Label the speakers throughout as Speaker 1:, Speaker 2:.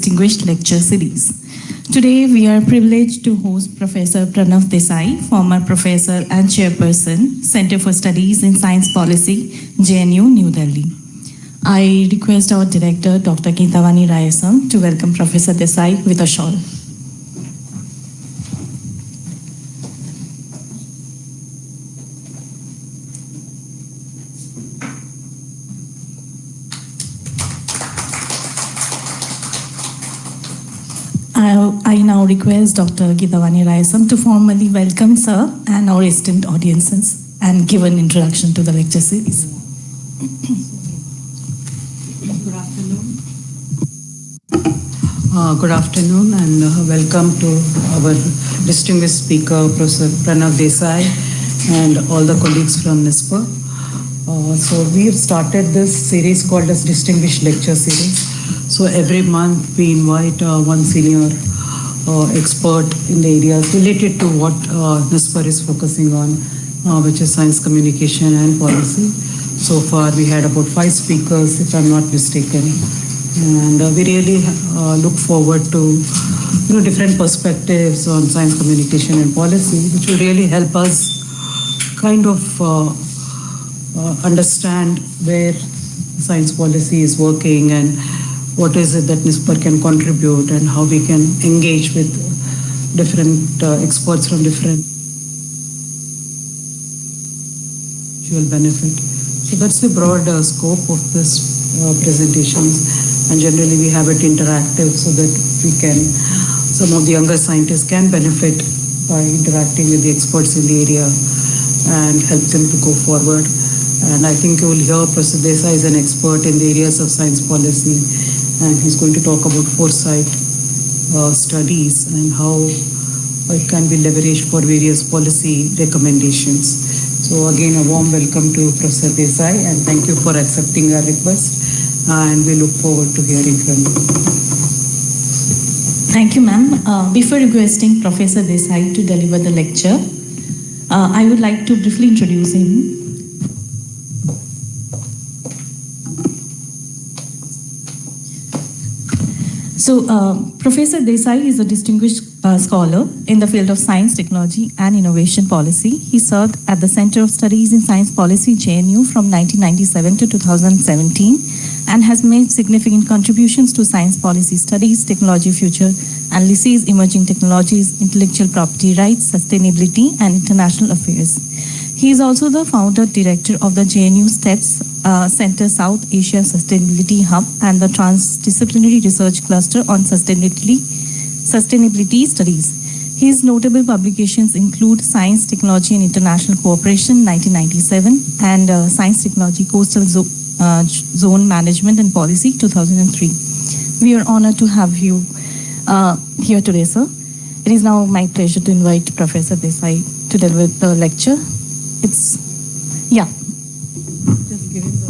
Speaker 1: Distinguished lecture series. Today we are privileged to host Professor Pranav Desai, former professor and chairperson, Center for Studies in Science Policy, JNU, New Delhi. I request our director, Dr. Geetavani Rayasam, to welcome Professor Desai with a shawl. I now request Dr. Geetavani Rayasam to formally welcome Sir and our esteemed audiences and give an introduction to the lecture series.
Speaker 2: Good afternoon. Good afternoon and welcome to our distinguished speaker, Professor Pranav Desai, and all the colleagues from NISPR. So we have started this series called as Distinguished Lecture Series. So every month we invite one senior expert in the areas related to what NISPR is focusing on, which is science communication and policy. So far we had about 5 speakers, if I'm not mistaken. And we really look forward to different perspectives on science communication and policy, which will really help us kind of understand where science policy is working and what is it that NISPR can contribute and how we can engage with different experts from different mutual benefit. So that's the broad scope of this presentations, and generally we have it interactive so that some of the younger scientists can benefit by interacting with the experts in the area and help them to go forward. And I think you will hear Professor Desai is an expert in the areas of science policy, and he's going to talk about Foresight studies and how it can be leveraged for various policy recommendations. So again, a warm welcome to Professor Desai, and thank you for accepting our request, and we look forward to hearing from you.
Speaker 1: Thank you, ma'am. Before requesting Professor Desai to deliver the lecture, I would like to briefly introduce him. So, Professor Desai is a distinguished scholar in the field of science, technology, and innovation policy. He served at the Center of Studies in Science Policy, JNU, from 1997 to 2017, and has made significant contributions to science policy studies, technology future analysis, emerging technologies, intellectual property rights, sustainability, and international affairs. He is also the founder director of the JNU STEPS Center South Asia Sustainability Hub and the Transdisciplinary Research Cluster on Sustainability Studies. His notable publications include Science, Technology and International Cooperation, 1997, and Science, Technology, Coastal Zone Management and Policy, 2003. We are honored to have you here today, sir. It is now my pleasure to invite Professor Desai to deliver the lecture. Just give him the...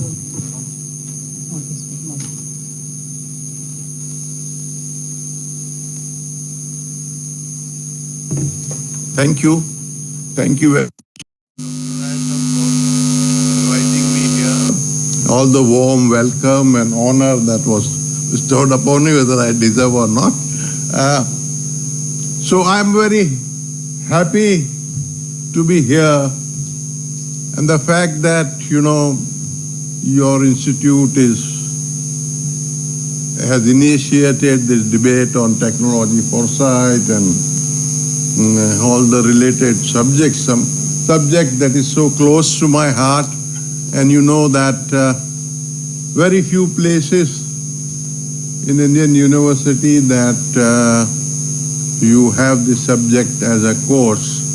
Speaker 3: Thank you. Thank you very much for inviting me here. All the warm welcome and honor that was bestowed upon me, whether I deserve or not. So I'm very happy to be here. And the fact that, your institute has initiated this debate on technology foresight and all the related subjects, some subject that is so close to my heart, and you know that very few places in Indian university that you have this subject as a course,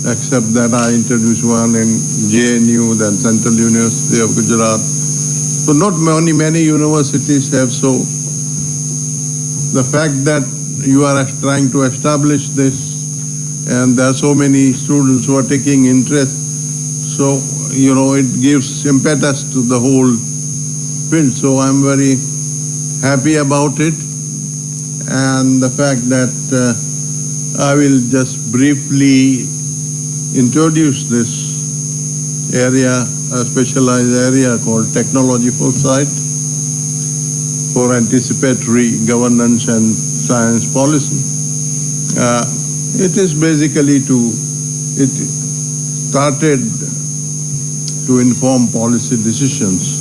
Speaker 3: except that I introduced one in JNU, then Central University of Gujarat. So not many universities have. So the fact that you are trying to establish this, and there are so many students who are taking interest, so it gives impetus to the whole field. So I'm very happy about it, and the fact that I will just briefly introduce this area, a specialized area called technology foresight. for anticipatory governance and science policy. It is basically it started to inform policy decisions.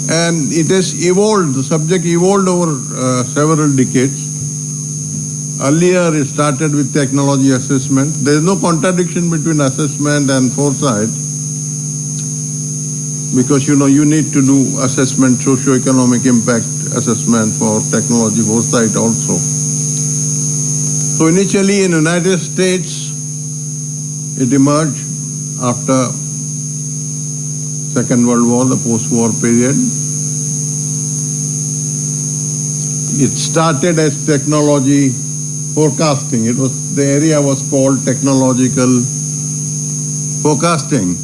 Speaker 3: And it has evolved, the subject evolved over several decades. Earlier it started with technology assessment. There is no contradiction between assessment and foresight, because you need to do assessment, socio-economic impact assessment for technology foresight also. So initially in the United States, it emerged after Second World War, the post-war period. It started as technology forecasting. The area was called technological forecasting.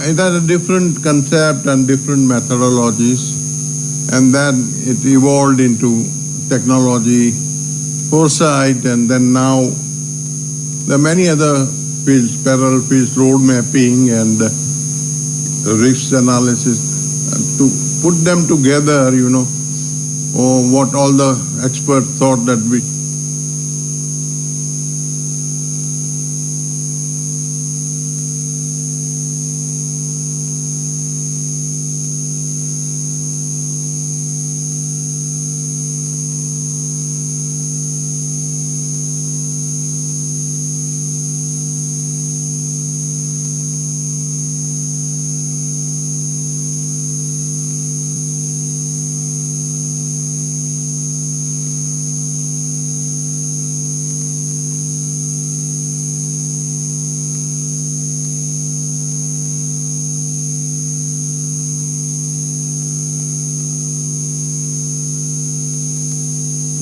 Speaker 3: It had a different concept and different methodologies, and then it evolved into technology foresight, and then now there are many other fields, parallel fields, road mapping and risk analysis. To put them together, what all the experts thought that we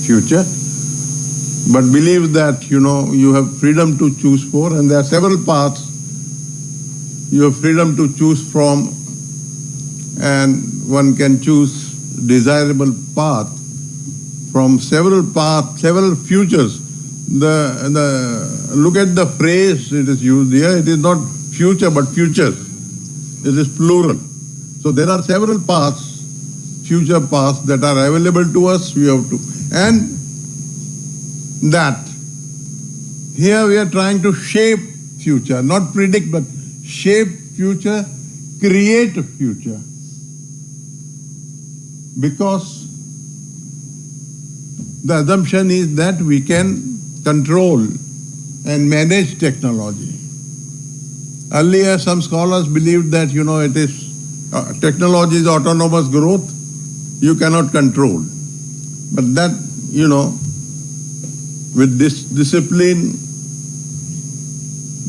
Speaker 3: future, but believe that you have freedom to choose for, and there are several paths you have freedom to choose from, and one can choose desirable path from several paths, several futures. Look at the phrase it is used here. It is not future but futures. It is plural. So there are several paths, future paths that are available to us. We have to. And that here we are trying to shape future, not predict, but shape future, create a future. Because the assumption is that we can control and manage technology. Earlier, some scholars believed that, it is technology is autonomous growth, you cannot control. But that, with this discipline,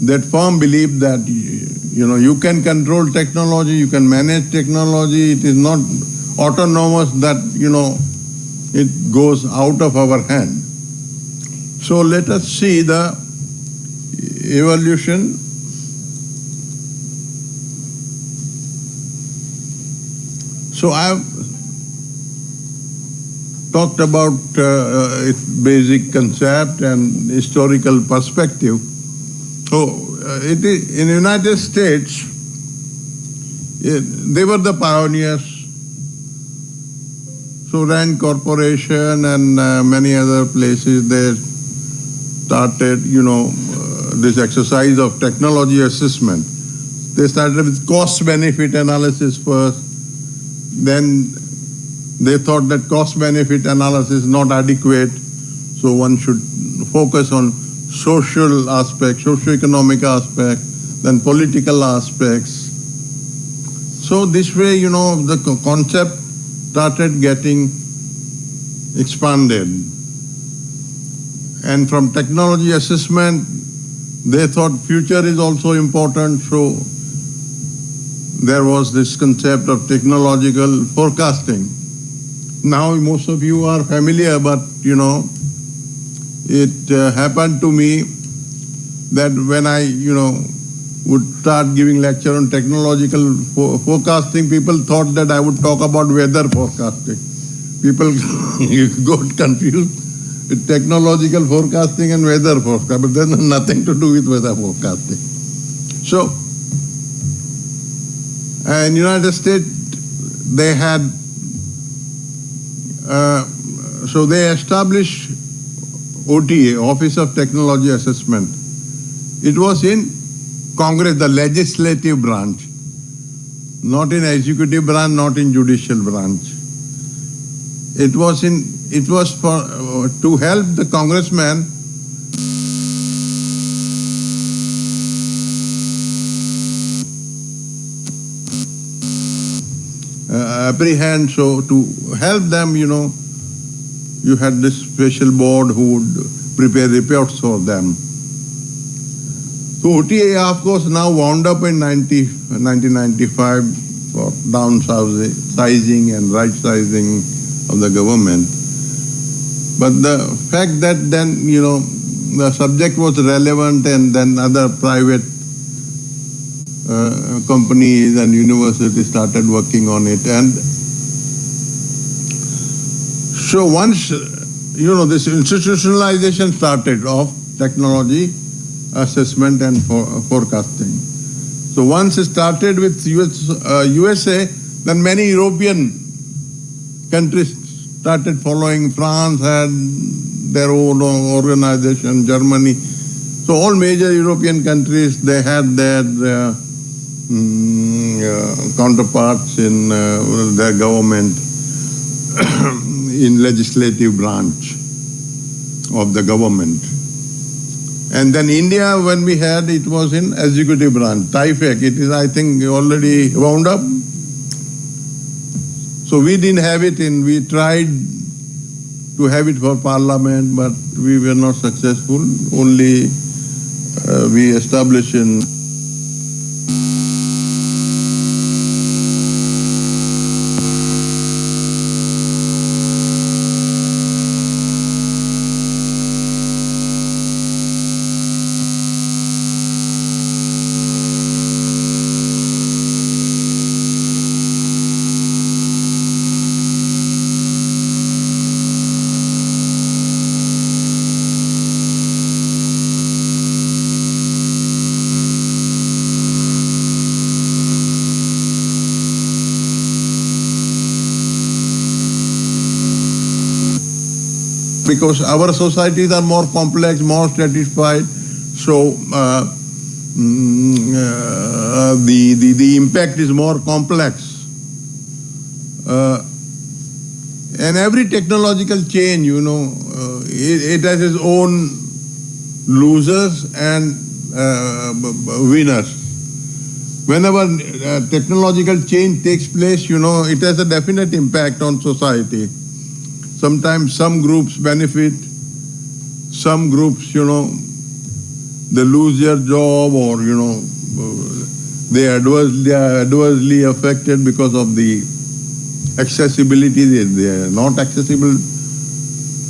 Speaker 3: that firm belief that, you can control technology, you can manage technology, it is not autonomous that, it goes out of our hand. So let us see the evolution. So I have talked about its basic concept and historical perspective. So in the United States, they were the pioneers. So Rand Corporation and many other places, they started, this exercise of technology assessment. They started with cost-benefit analysis first. Then they thought that cost-benefit analysis is not adequate, so one should focus on social aspects, socio-economic aspects, then political aspects. So this way, the concept started getting expanded. And from technology assessment, they thought future is also important, so there was this concept of technological forecasting. Now most of you are familiar, but it happened to me that when I, would start giving lecture on technological forecasting, people thought that I would talk about weather forecasting. People got confused with technological forecasting and weather forecasting, but there's nothing to do with weather forecasting. So, And United States, they had, so they established OTA, Office of Technology Assessment. It was in Congress, the legislative branch, not in executive branch, not in judicial branch. It was for to help the congressman apprehend, so to help them, you had this special board who would prepare reports for them. So OTA, of course, now wound up in 1995 for downsizing and right-sizing of the government. But the fact that then, the subject was relevant and then other private companies and universities started working on it. And so once, this institutionalization started of technology assessment and forecasting. So once it started with USA, then many European countries started following. France had their own organization, Germany. So all major European countries, they had their counterparts in their government, in legislative branch of the government. And then India, when we had, it was in executive branch, TIFAC. It is, I think, already wound up. So we didn't have it we tried to have it for parliament, but we were not successful. Only we established in because our societies are more complex, more stratified, so the impact is more complex. And every technological change, it has its own losers and winners. Whenever technological change takes place, it has a definite impact on society. Sometimes some groups benefit, some groups, they lose their job, or, they are adversely affected because of the accessibility. They are not accessible,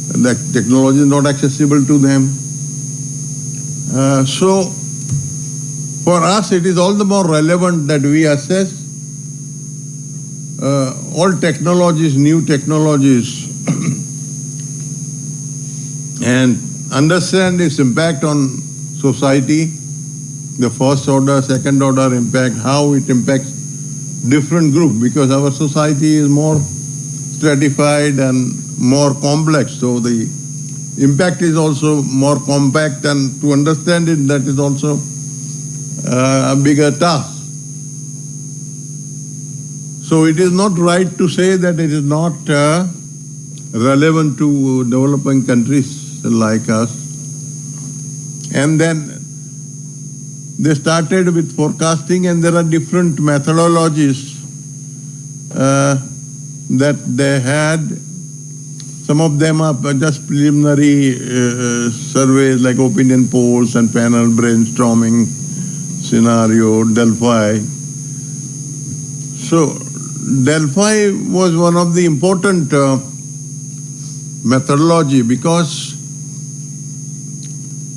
Speaker 3: the technology is not accessible to them. So, for us, it is all the more relevant that we assess all technologies, new technologies, and understand its impact on society, the first order, second order impact, how it impacts different groups, because our society is more stratified and more complex, so the impact is also more compact, and to understand it, that is also a bigger task. So it is not right to say that it is not relevant to developing countries like us. And then they started with forecasting, and there are different methodologies that they had. Some of them are just preliminary surveys like opinion polls and panel brainstorming scenario, Delphi. So Delphi was one of the important methodology, because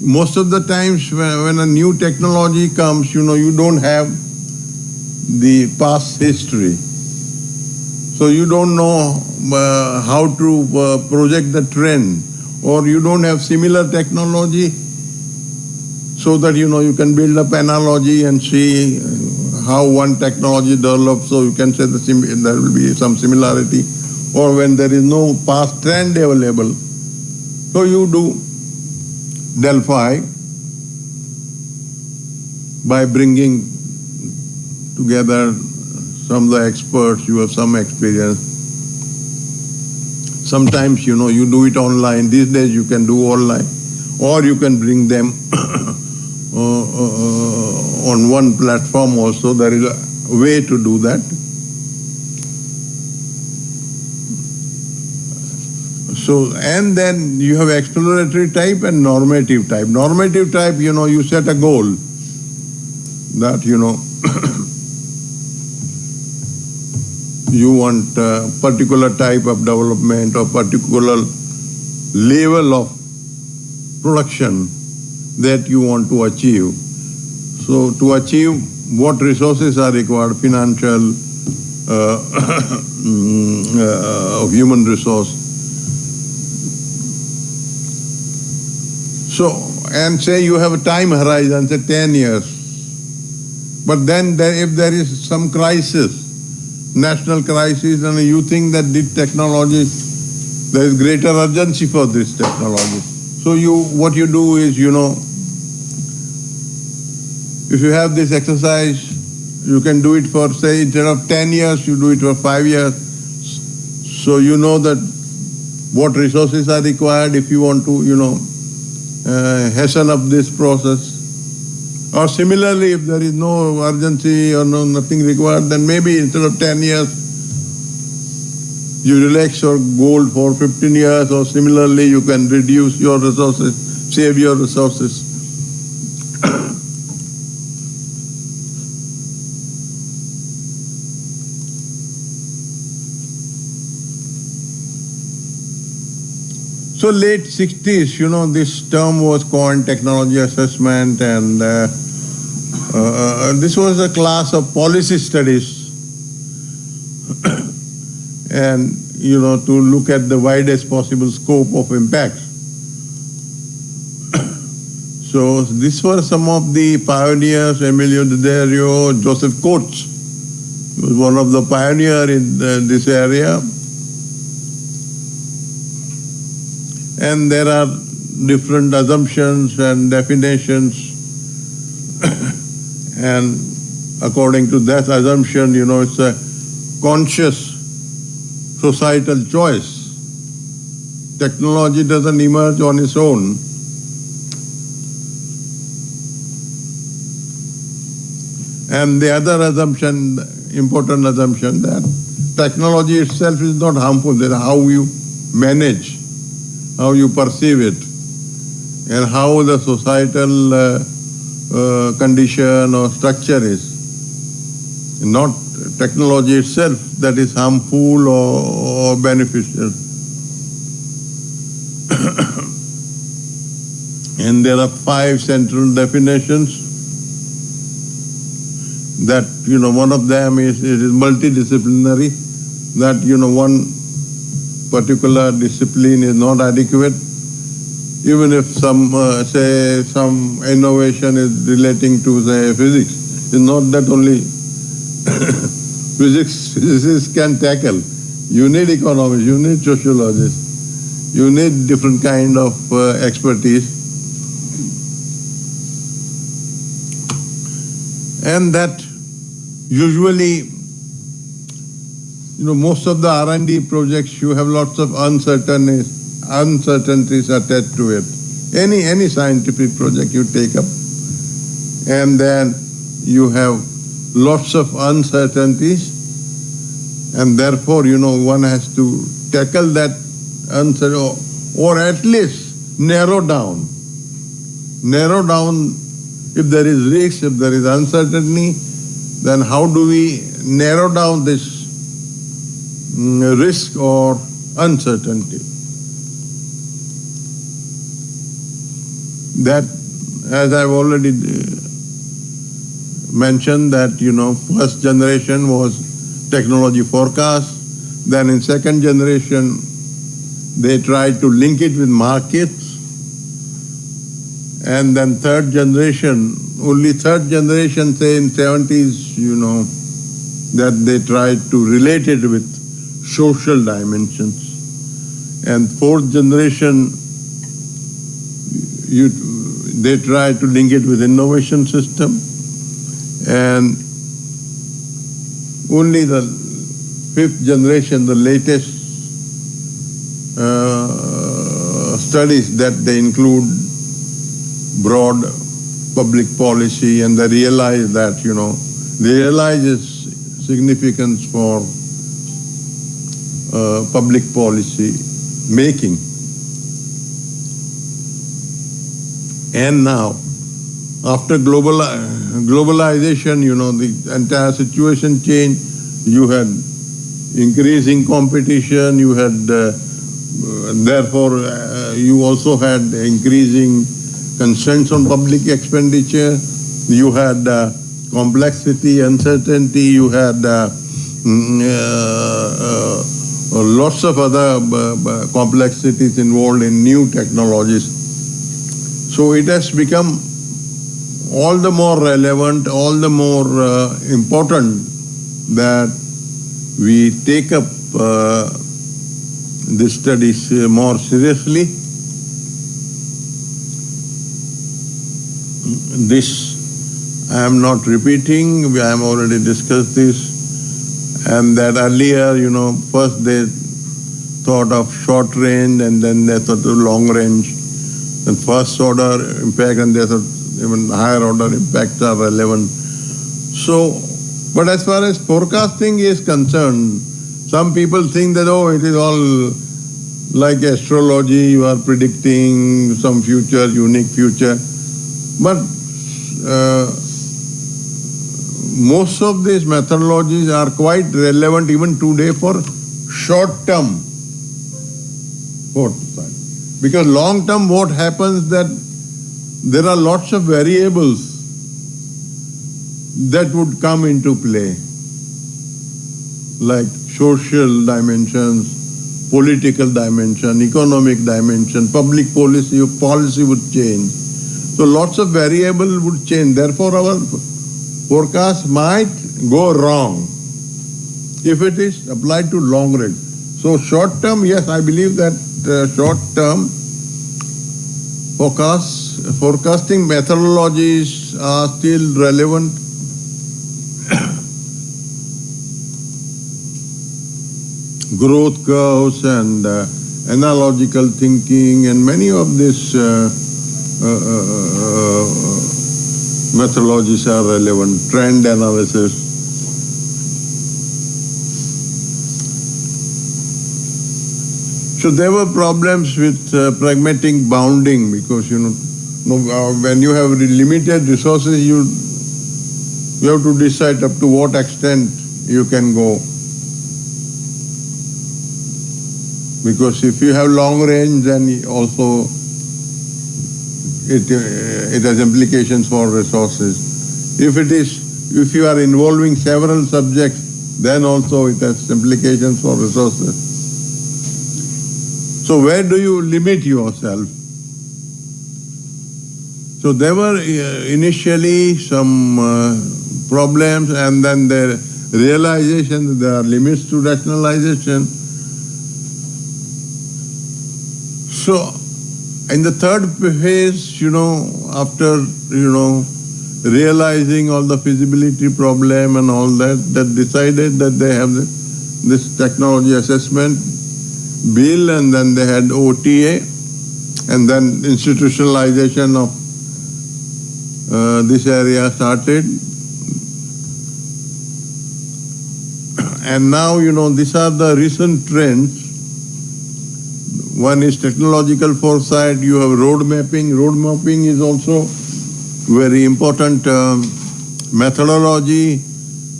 Speaker 3: most of the times when a new technology comes, you don't have the past history. So you don't know how to project the trend, or you don't have similar technology so that you can build up analogy and see how one technology develops, so you can say there will be some similarity, or when there is no past trend available, so you do Delphi by bringing together some of the experts, you have some experience. Sometimes, you do it online. These days you can do online, or you can bring them on one platform also. There is a way to do that. So, and then you have exploratory type and normative type. Normative type, you set a goal that, you want a particular type of development or particular level of production that you want to achieve. So to achieve, what resources are required? Financial, human resource. So, and say you have a time horizon, say 10 years. But then if there is some crisis, national crisis, and you think that this technology, there is greater urgency for this technology. So what you do is, if you have this exercise, you can do it for, say, instead of 10 years, you do it for 5 years. So you know that what resources are required if you want to, hasten up this process. Or similarly, if there is no urgency or nothing required, then maybe instead of 10 years, you relax your goal for 15 years, or similarly you can reduce your resources, save your resources. So late 60s, this term was coined technology assessment, and this was a class of policy studies and, to look at the widest possible scope of impact. So these were some of the pioneers: Emilio Daddario, Joseph Coates was one of the pioneers in this area. And there are different assumptions and definitions, and according to that assumption, it's a conscious societal choice. Technology doesn't emerge on its own. And the other assumption, important assumption, that technology itself is not harmful, that how you manage, how you perceive it, and how the societal condition or structure is. Not technology itself that is harmful or beneficial. And there are 5 central definitions that, one of them is it is multidisciplinary, that, one particular discipline is not adequate. Even if some innovation is relating to, say, physics, it's not that only physicists can tackle. You need economists, you need sociologists, you need different kind of expertise. And that usually, most of the R&D projects, you have lots of uncertainties attached to it. Any scientific project you take up, and then you have lots of uncertainties, and therefore, one has to tackle that uncertainty, or at least narrow down. Narrow down, if there is risk, if there is uncertainty, then how do we narrow down this risk or uncertainty? That, as I've already mentioned, that, first generation was technology forecast. Then in second generation, they tried to link it with markets. And then third generation only third generation, say in 70s, that they tried to relate it with social dimensions. And fourth generation, they try to link it with innovation system. And only the fifth generation, the latest studies that they include broad public policy, and they realize that, they realize its significance for public policy making. And now, after globalization, the entire situation changed. You had increasing competition, you had, therefore, you also had increasing constraints on public expenditure, you had complexity, uncertainty, you had lots of other complexities involved in new technologies. So it has become all the more relevant, all the more important that we take up these studies more seriously. This I am not repeating, I have already discussed this, and that earlier, first they thought of short range and then they thought of long range, and first order impact, and they thought even higher order impacts are relevant. So, but as far as forecasting is concerned, some people think that, it is all like astrology, you are predicting some future, unique future. But most of these methodologies are quite relevant even today for short-term foresight. Because long-term, what happens that there are lots of variables that would come into play, like social dimensions, political dimension, economic dimension, public policy would change. So lots of variables would change. Therefore, our forecast might go wrong if it is applied to long range. So short term, yes, I believe that short term forecasting methodologies are still relevant. Growth curves and analogical thinking and many of these methodologies are relevant. Trend analysis. So there were problems with pragmatic bounding because, when you have limited resources, you have to decide up to what extent you can go. Because if you have long range, then also it has implications for resources. If you are involving several subjects, then also it has implications for resources. So where do you limit yourself? So there were initially some problems, and then the realization that there are limits to rationalization. So in the third phase, after, realizing all the feasibility problem and all that decided that they have this technology assessment bill, and then they had OTA, and then institutionalization of this area started. And now, these are the recent trends. One is technological foresight, you have road mapping. Road mapping is also very important methodology.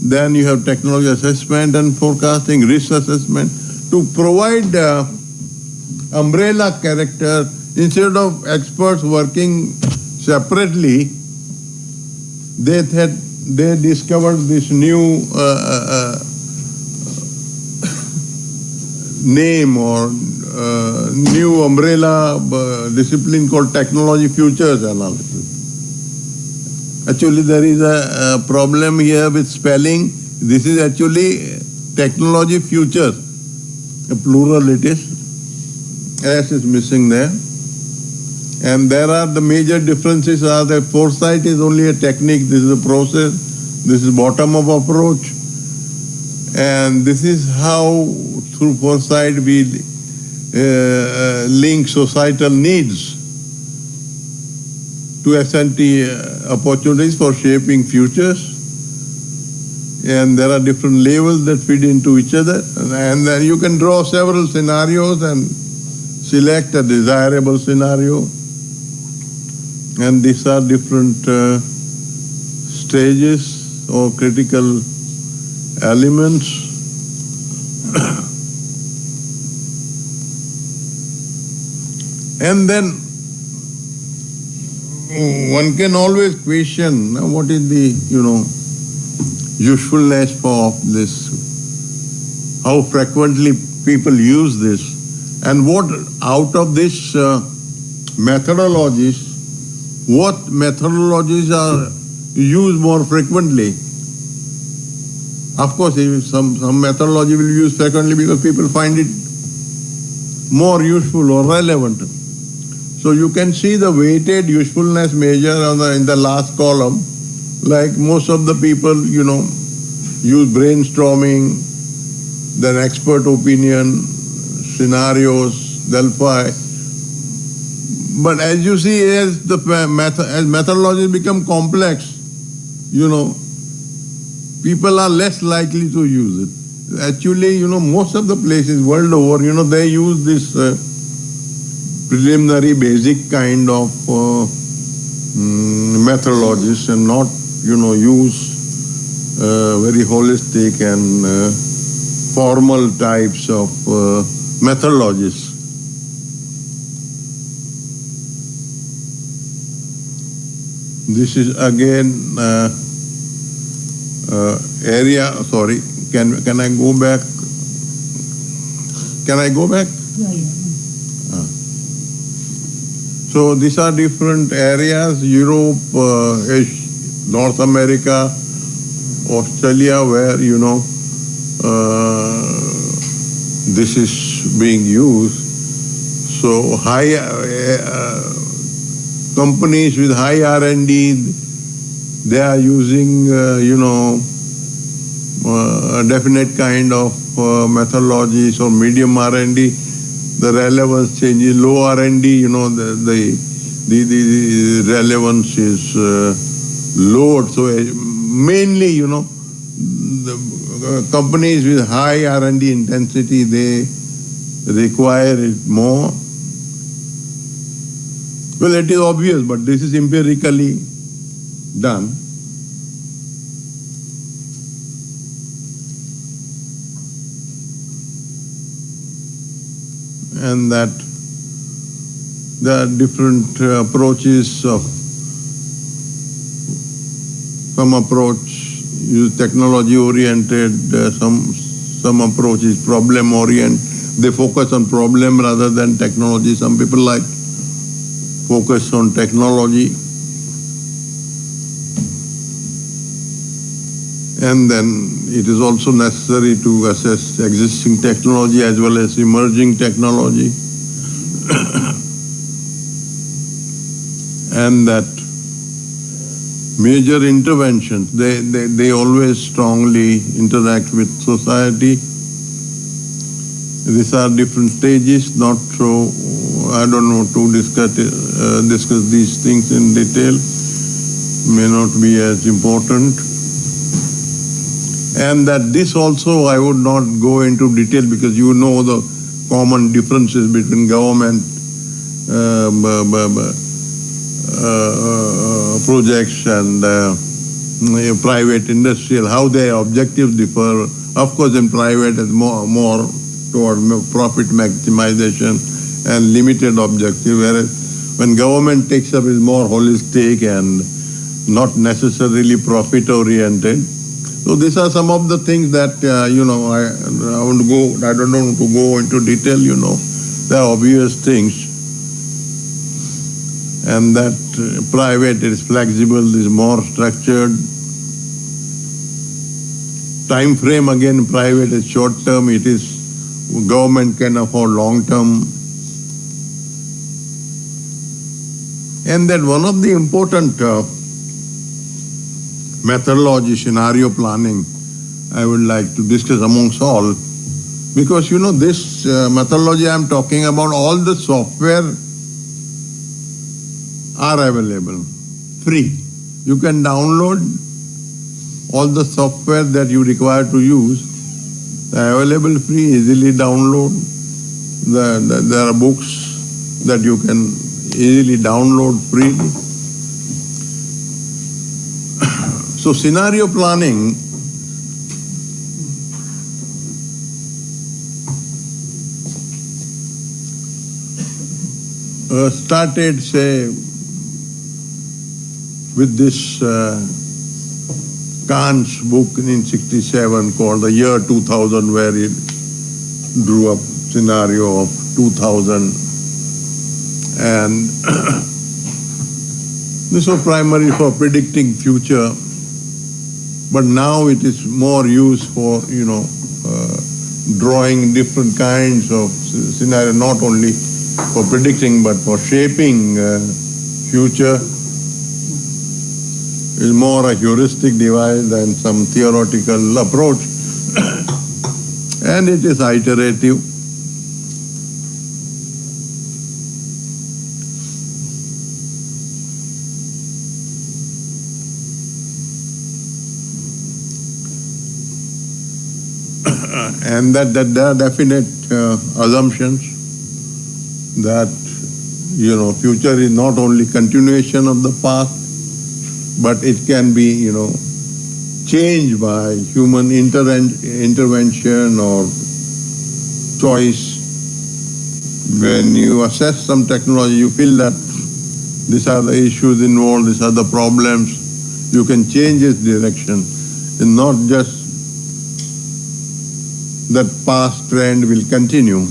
Speaker 3: Then you have technology assessment and forecasting, risk assessment, to provide umbrella character. Instead of experts working separately, they discovered this new name or new umbrella discipline called technology futures analysis. Actually, there is a problem here with spelling. This is actually technology future. A plural it is. S is missing there. And there are the major differences are that foresight is only a technique, this is a process, this is bottom-up approach. And this is how, through foresight, we link societal needs to S&T opportunities for shaping futures. And there are different levels that feed into each other. And then you can draw several scenarios and select a desirable scenario. And these are different stages or critical elements. And then one can always question what is the, usefulness of this, how frequently people use this, and what out of this methodologies, what methodologies are used more frequently. Of course, some methodology will be used frequently because people find it more useful or relevant. So you can see the weighted usefulness measure in the last column. Like most of the people, use brainstorming, then expert opinion, scenarios, Delphi. But as you see, as methodologies become complex, people are less likely to use it. Actually, most of the places world over, they use this preliminary basic kind of methodologies and not, use very holistic and formal types of methodologies. This is again area, sorry, can I go back? Can I go back?
Speaker 2: Yeah.
Speaker 3: So these are different areas, Europe, North America, Australia, where, this is being used. So high companies with high R&D, they are using, a definite kind of methodologies or medium R&D. The relevance changes. Low R&D, the relevance is low. So mainly, the companies with high R&D intensity, they require it more. Well, it is obvious, but this is empirically done. And that there are different approaches of some approach is technology oriented, some approach is problem oriented. They focus on problem rather than technology. Some people like focus on technology. And then it is also necessary to assess existing technology as well as emerging technology. And that major interventions, they always strongly interact with society. These are different stages, not so, I don't know, to discuss these things in detail, may not be as important. And that this also I would not go into detail because you know the common differences between government projects and private industrial, how their objectives differ. Of course, in private it's more toward profit maximization and limited objective, whereas when government takes up is more holistic and not necessarily profit oriented. So these are some of the things that, I don't know to go into detail, there are obvious things. and that private is flexible, is more structured. Time frame again, private is short term, it is government can afford long term. And that one of the important methodology, scenario planning, I would like to discuss amongst all, because this methodology I am talking about, all the software are available, free. You can download all the software that you require to use, available free, easily download. There are books that you can easily download freely. So scenario planning started, say, with this Kahn's book in 1967 called The Year 2000, where he drew up scenario of 2000. And this was primarily for predicting future, but now it is more used for, drawing different kinds of scenario, not only for predicting but for shaping future. Is more a heuristic device than some theoretical approach, and it is iterative. And that there are definite assumptions that, future is not only continuation of the past, but it can be, changed by human intervention or choice. When you assess some technology, you feel that these are the issues involved, these are the problems, you can change its direction. It's not just that past trend will continue.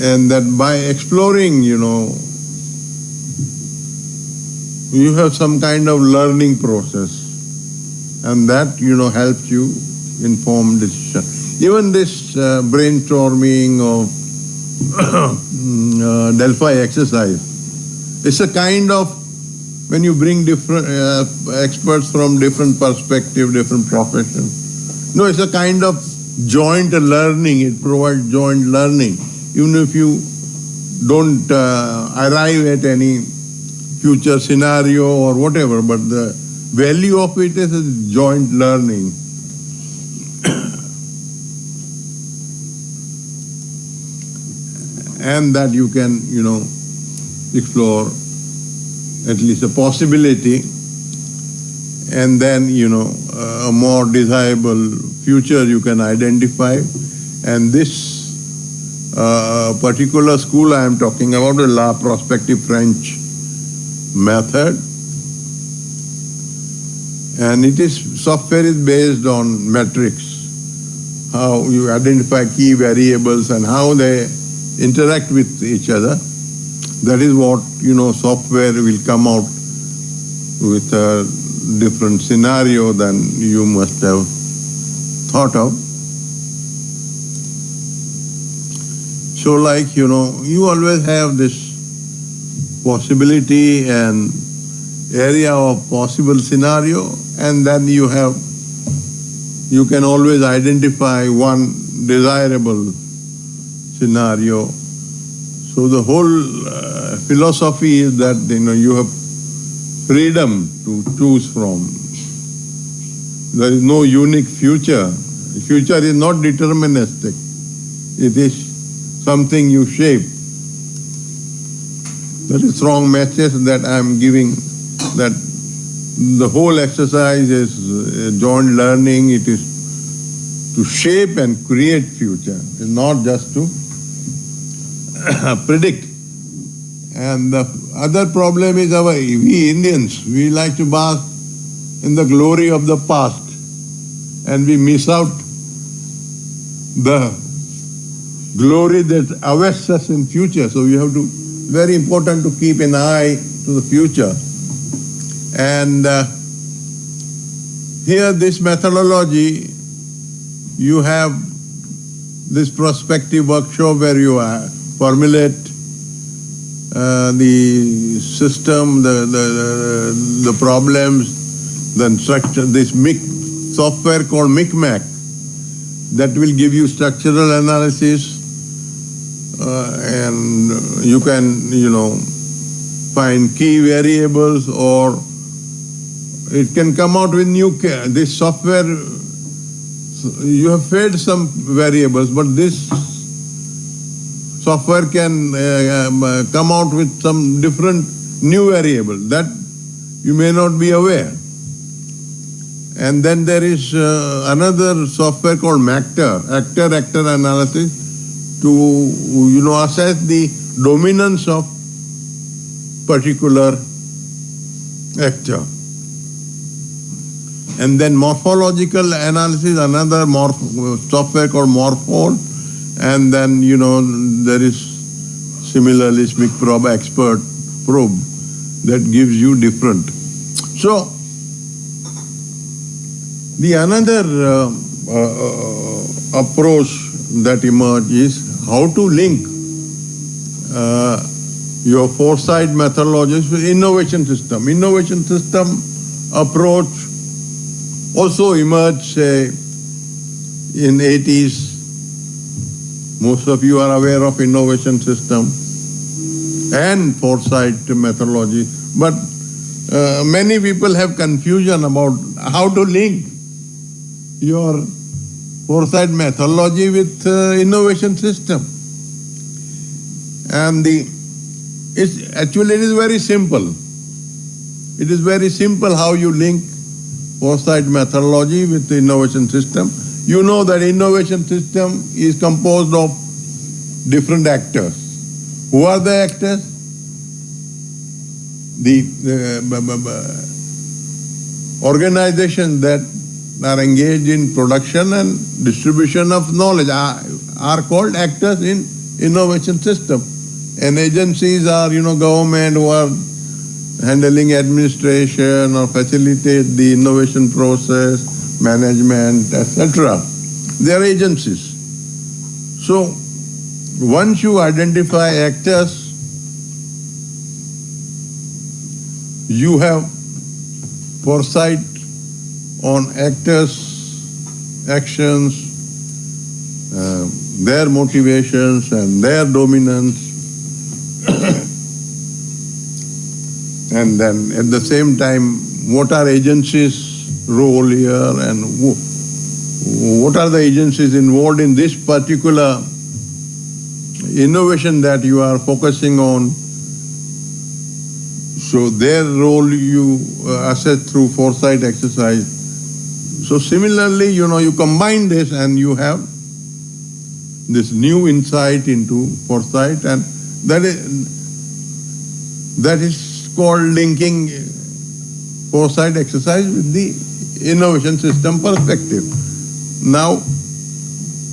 Speaker 3: And that by exploring, you have some kind of learning process, and that, helps you inform decision. Even this brainstorming of Delphi exercise, it's a kind of, when you bring different experts from different perspectives, different professions, it's a kind of joint learning. It provides joint learning. Even if you don't arrive at any future scenario or whatever, but the value of it is a joint learning. And that you can, explore at least a possibility, and then, a more desirable future you can identify. And this particular school I am talking about, the La Prospective French method, and software is based on metrics, how you identify key variables and how they interact with each other. That is what, software will come out with a different scenario than you must have thought of. So like, you always have this possibility and area of possible scenario, and then you can always identify one desirable scenario. So the whole philosophy is that, you have freedom to choose from. There is no unique future. The future is not deterministic. It is something you shape. That is strong message that I am giving, that the whole exercise is joint learning. It is to shape and create future. It's not just to predict. And the other problem is we Indians, we like to bask in the glory of the past, and we miss out the glory that awaits us in future. So you have to, very important to keep an eye to the future. And here this methodology, you have this prospective workshop where you formulate the system, the problems, the structure, this software called MICMAC that will give you structural analysis, and you can, find key variables, or it can come out with new, this software, you have fed some variables, but this software can come out with some different new variables that you may not be aware. And then there is another software called MACTR, actor analysis, to assess the dominance of particular actor. And then morphological analysis, another software called Morphol, and then there is similarly SMIC expert probe that gives you different. So the another approach that emerged is how to link your foresight methodologies with innovation system. Innovation system approach also emerged, say, in 80s. Most of you are aware of innovation system and foresight methodology, but many people have confusion about how to link your foresight methodology with innovation system. And it is very simple. It is very simple how you link foresight methodology with the innovation system. You know that innovation system is composed of different actors. Who are the actors? The organizations that are engaged in production and distribution of knowledge are called actors in innovation system. And agencies are, government who are handling administration or facilitate the innovation process, management, etc. They are agencies. So once you identify actors, you have foresight on actors' actions, their motivations and their dominance. And then at the same time, what are agencies' role here, and what are the agencies involved in this particular innovation that you are focusing on? So their role you assess through foresight exercise. So similarly, you combine this and you have this new insight into foresight, and that is called linking foresight exercise with the innovation system perspective. Now,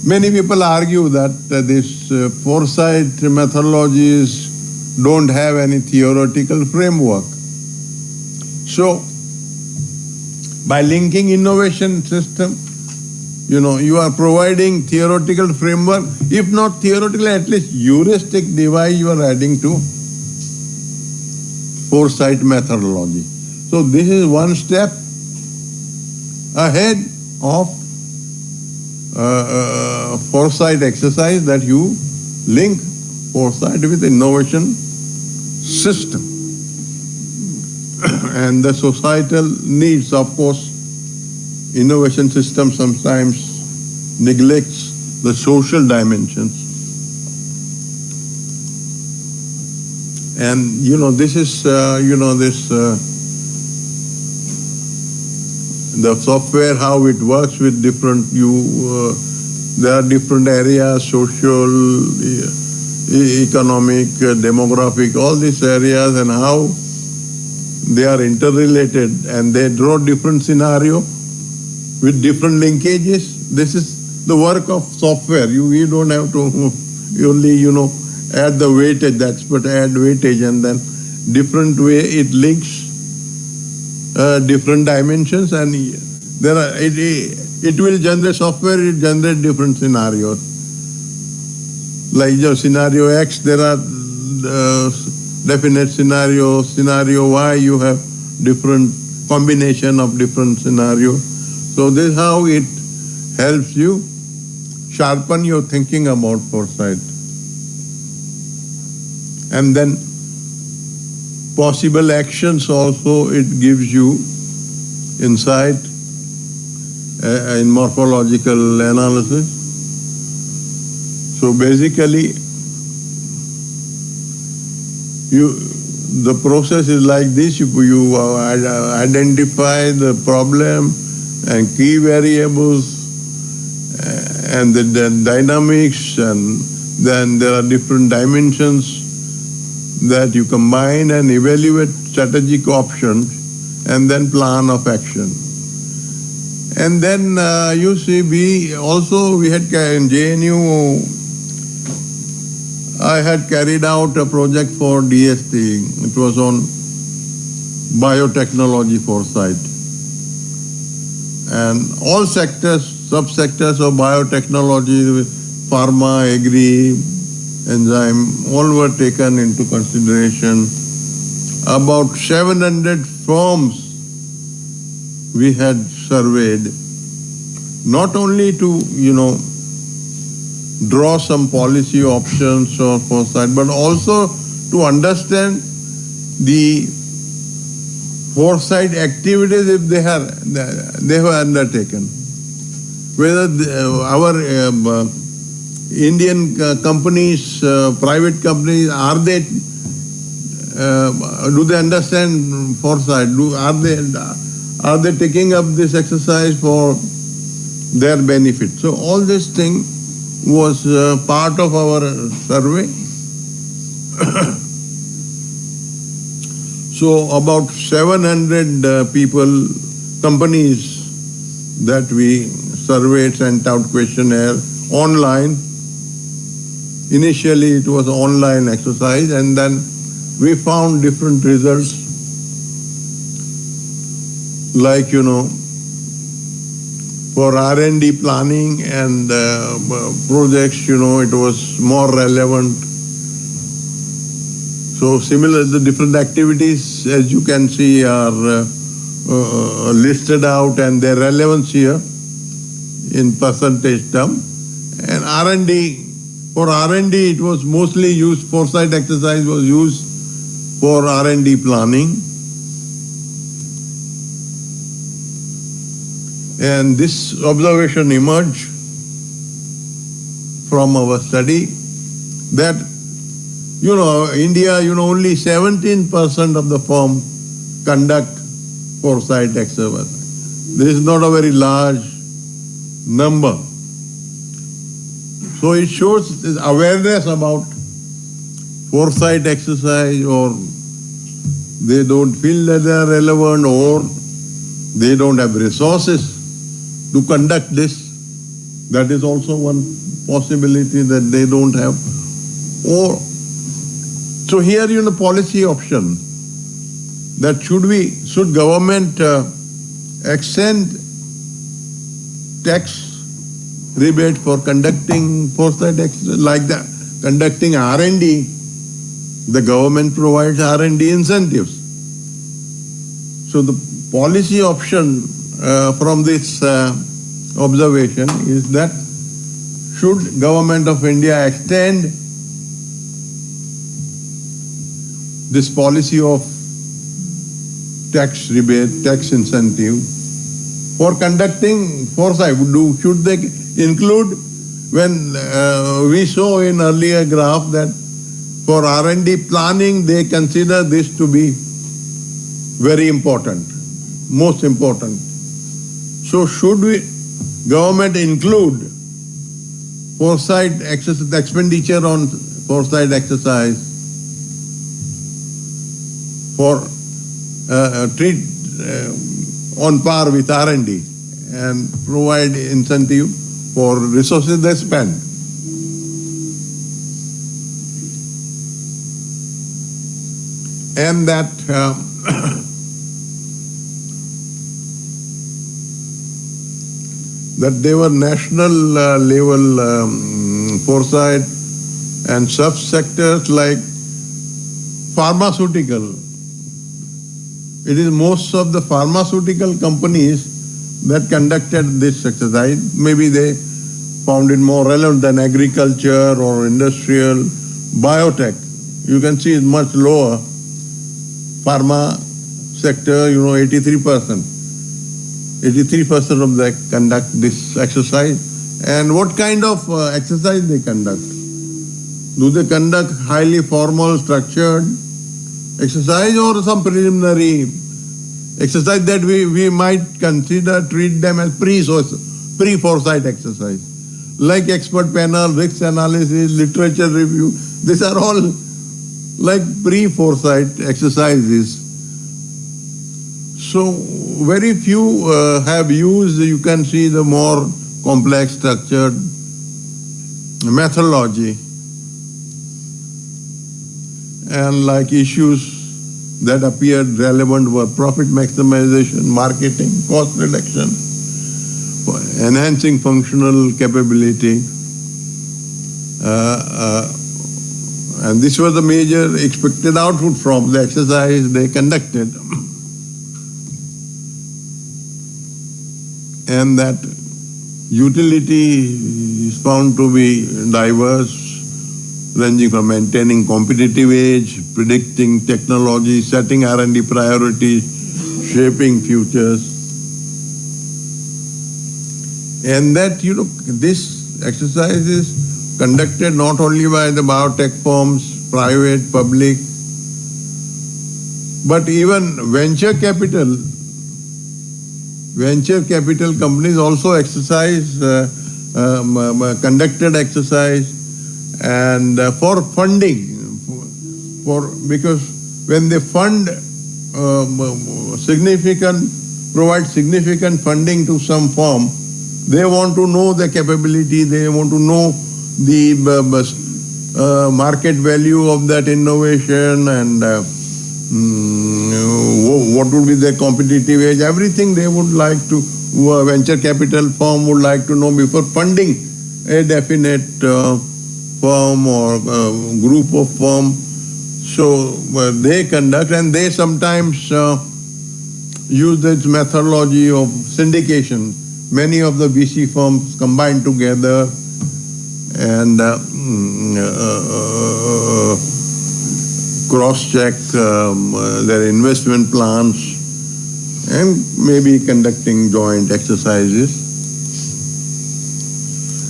Speaker 3: many people argue that this foresight methodologies don't have any theoretical framework. So, by linking innovation system, you are providing theoretical framework, if not theoretical, at least heuristic device you are adding to foresight methodology. So this is one step ahead of foresight exercise, that you link foresight with innovation system. And the societal needs, of course, innovation system sometimes neglects the social dimensions. And this is, the software, how it works with different, there are different areas, social, economic, demographic, all these areas, and how they are interrelated, and they draw different scenario with different linkages. This is the work of software. You don't have to You only, add the weightage, that's but add weightage, and then different way it links different dimensions, and there are it will generate software, it generate different scenarios. Like scenario X, there are definite scenarios. Scenario Y, you have different combination of different scenarios. So this is how it helps you sharpen your thinking about foresight. And then possible actions also, it gives you insight in morphological analysis. So basically, the process is like this. You identify the problem and key variables and the dynamics, and then there are different dimensions that you combine and evaluate strategic options and then plan of action. And then you see, we had in JNU, I had carried out a project for DST. It was on biotechnology foresight. And all sectors, subsectors of biotechnology, pharma, agri, enzyme, all were taken into consideration. About 700 firms we had surveyed, not only to, draw some policy options or foresight, but also to understand the foresight activities if they were undertaken. Whether our Indian companies, private companies, do they understand foresight? Are they taking up this exercise for their benefit? So all this thing was part of our survey. So about 700 companies that we surveyed, sent out questionnaire online. Initially it was an online exercise, and then we found different results. Like, for R&D planning and projects, it was more relevant. So similar, the different activities, as you can see, are listed out, and their relevance here in percentage term. And R&D, for R&D it was mostly used, foresight exercise was used for R&D planning. And this observation emerged from our study that, India, only 17% of the firm conduct foresight exercise. This is not a very large number. So it shows this awareness about foresight exercise, or they don't feel that they are relevant, or they don't have resources to conduct this. That is also one possibility, that they don't have. Or so here, policy option, that should government extend tax rebate for conducting foresight exercise, like that, conducting R&D. The government provides R&D incentives. So the policy option from this observation is that should Government of India extend this policy of tax rebate, tax incentive for conducting foresight? Should they include, when we saw in earlier graph that for R&D planning they consider this to be very important, most important. So should government include foresight exercise, expenditure on foresight exercise for treat on par with R&D and provide incentive for resources they spend? and that that they were national level foresight and subsectors like pharmaceutical. It is most of the pharmaceutical companies that conducted this exercise. Maybe they found it more relevant than agriculture or industrial. Biotech, you can see, is much lower. Pharma sector, 83%. 83% of them conduct this exercise. And what kind of exercise they conduct? Do they conduct highly formal, structured exercise or some preliminary exercise that we might treat them as pre-foresight exercise? Like expert panel, risk analysis, literature review, these are all like pre-foresight exercises. So very few have used, you can see, the more complex structured methodology. And like issues that appeared relevant were profit maximization, marketing, cost reduction, enhancing functional capability. And this was the major expected output from the exercise they conducted. And that utility is found to be diverse, ranging from maintaining competitive edge, predicting technology, setting R&D priorities, shaping futures. And that, this exercise is conducted not only by the biotech firms, private, public, but even venture capital companies also conducted exercise, and for funding, because when they provide significant funding to some firm, they want to know the capability, they want to know the market value of that innovation, and what would be their competitive edge. Everything they would like to, a venture capital firm would like to know before funding a definite firm or group of firm. So they conduct, and they sometimes use this methodology of syndication. Many of the VC firms combine together and cross-check their investment plans and maybe conducting joint exercises.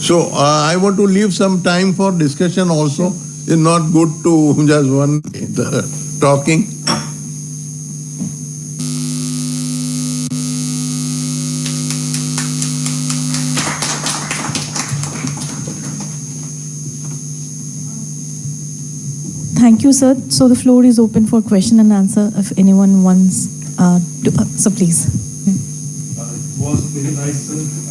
Speaker 3: So I want to leave some time for discussion also. It's not good to just one talking.
Speaker 1: Thank you, sir. So the floor is open for question and answer if anyone wants to. So please.
Speaker 4: It was very nice, sir.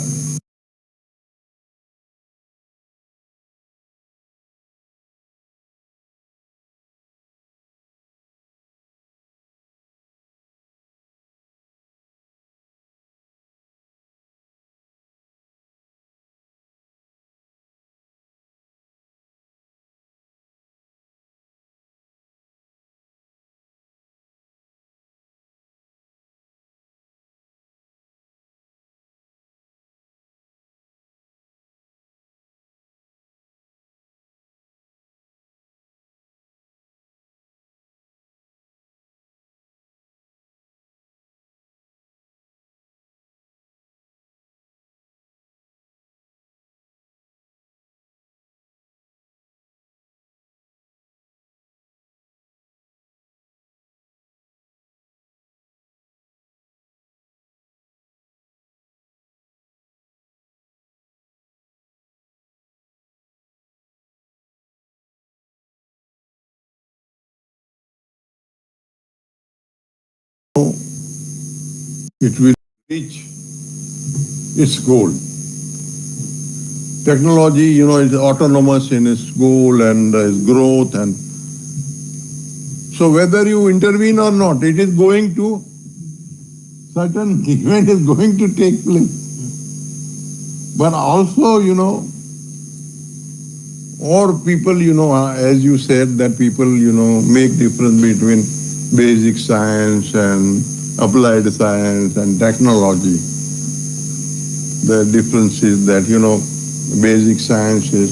Speaker 3: It will reach its goal. Technology, is autonomous in its goal and its growth, and So whether you intervene or not, it is going to, certain event is going to take place. But also, or people, as you said, that people, make difference between basic science and applied science and technology. The difference is that, basic science is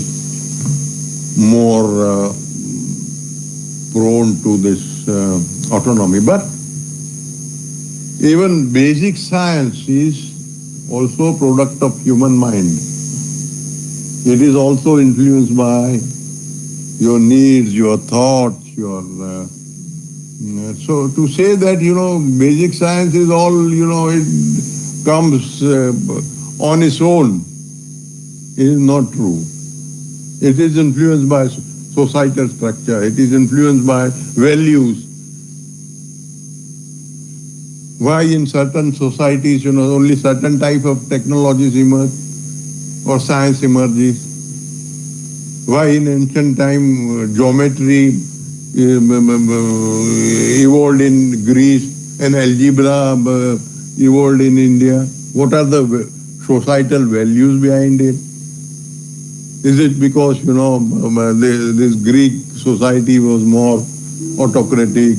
Speaker 3: more prone to this autonomy. But even basic science is also a product of human mind. It is also influenced by your needs, your thoughts, your... so to say that, basic science is all, it comes on its own is not true. It is influenced by societal structure. It is influenced by values. Why in certain societies, only certain type of technologies emerge or science emerges? Why in ancient time geometry evolved in Greece and algebra evolved in India? What are the societal values behind it? Is it because, this Greek society was more autocratic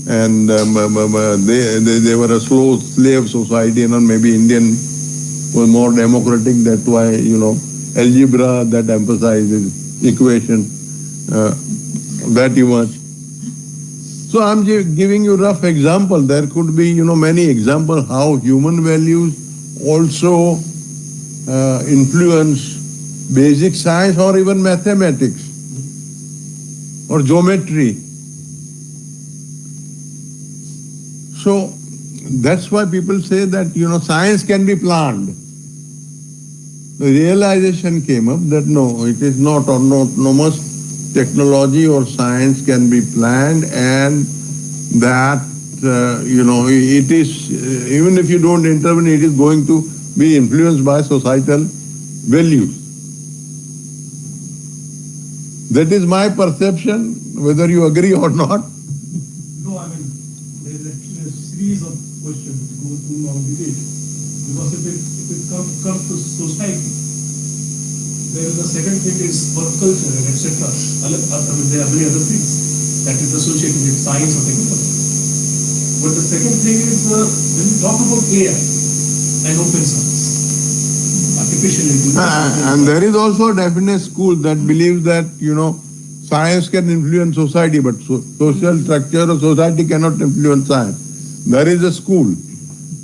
Speaker 3: and they were a slow slave society, and maybe Indian was more democratic? That's why, algebra that emphasizes equation, that emerged. So I'm giving you rough example. There could be, many examples how human values also influence basic science or even mathematics or geometry. So that's why people say that, science can be planned. The realization came up that no, it is not autonomous. Technology or science can be planned, and that, it is, even if you don't intervene, it is going to be influenced by societal values. That is my perception, whether you agree or not.
Speaker 4: No, I mean, there is actually a series of questions which go through our debate. Because if it comes to society, there is the second thing is work culture and etc. I mean, there are many other things that is associated with science or technology. But the second thing is when we talk about AI and open science, artificial intelligence.
Speaker 3: And there is also a definite school that believes that, science can influence society, but social structure of society cannot influence science. There is a school,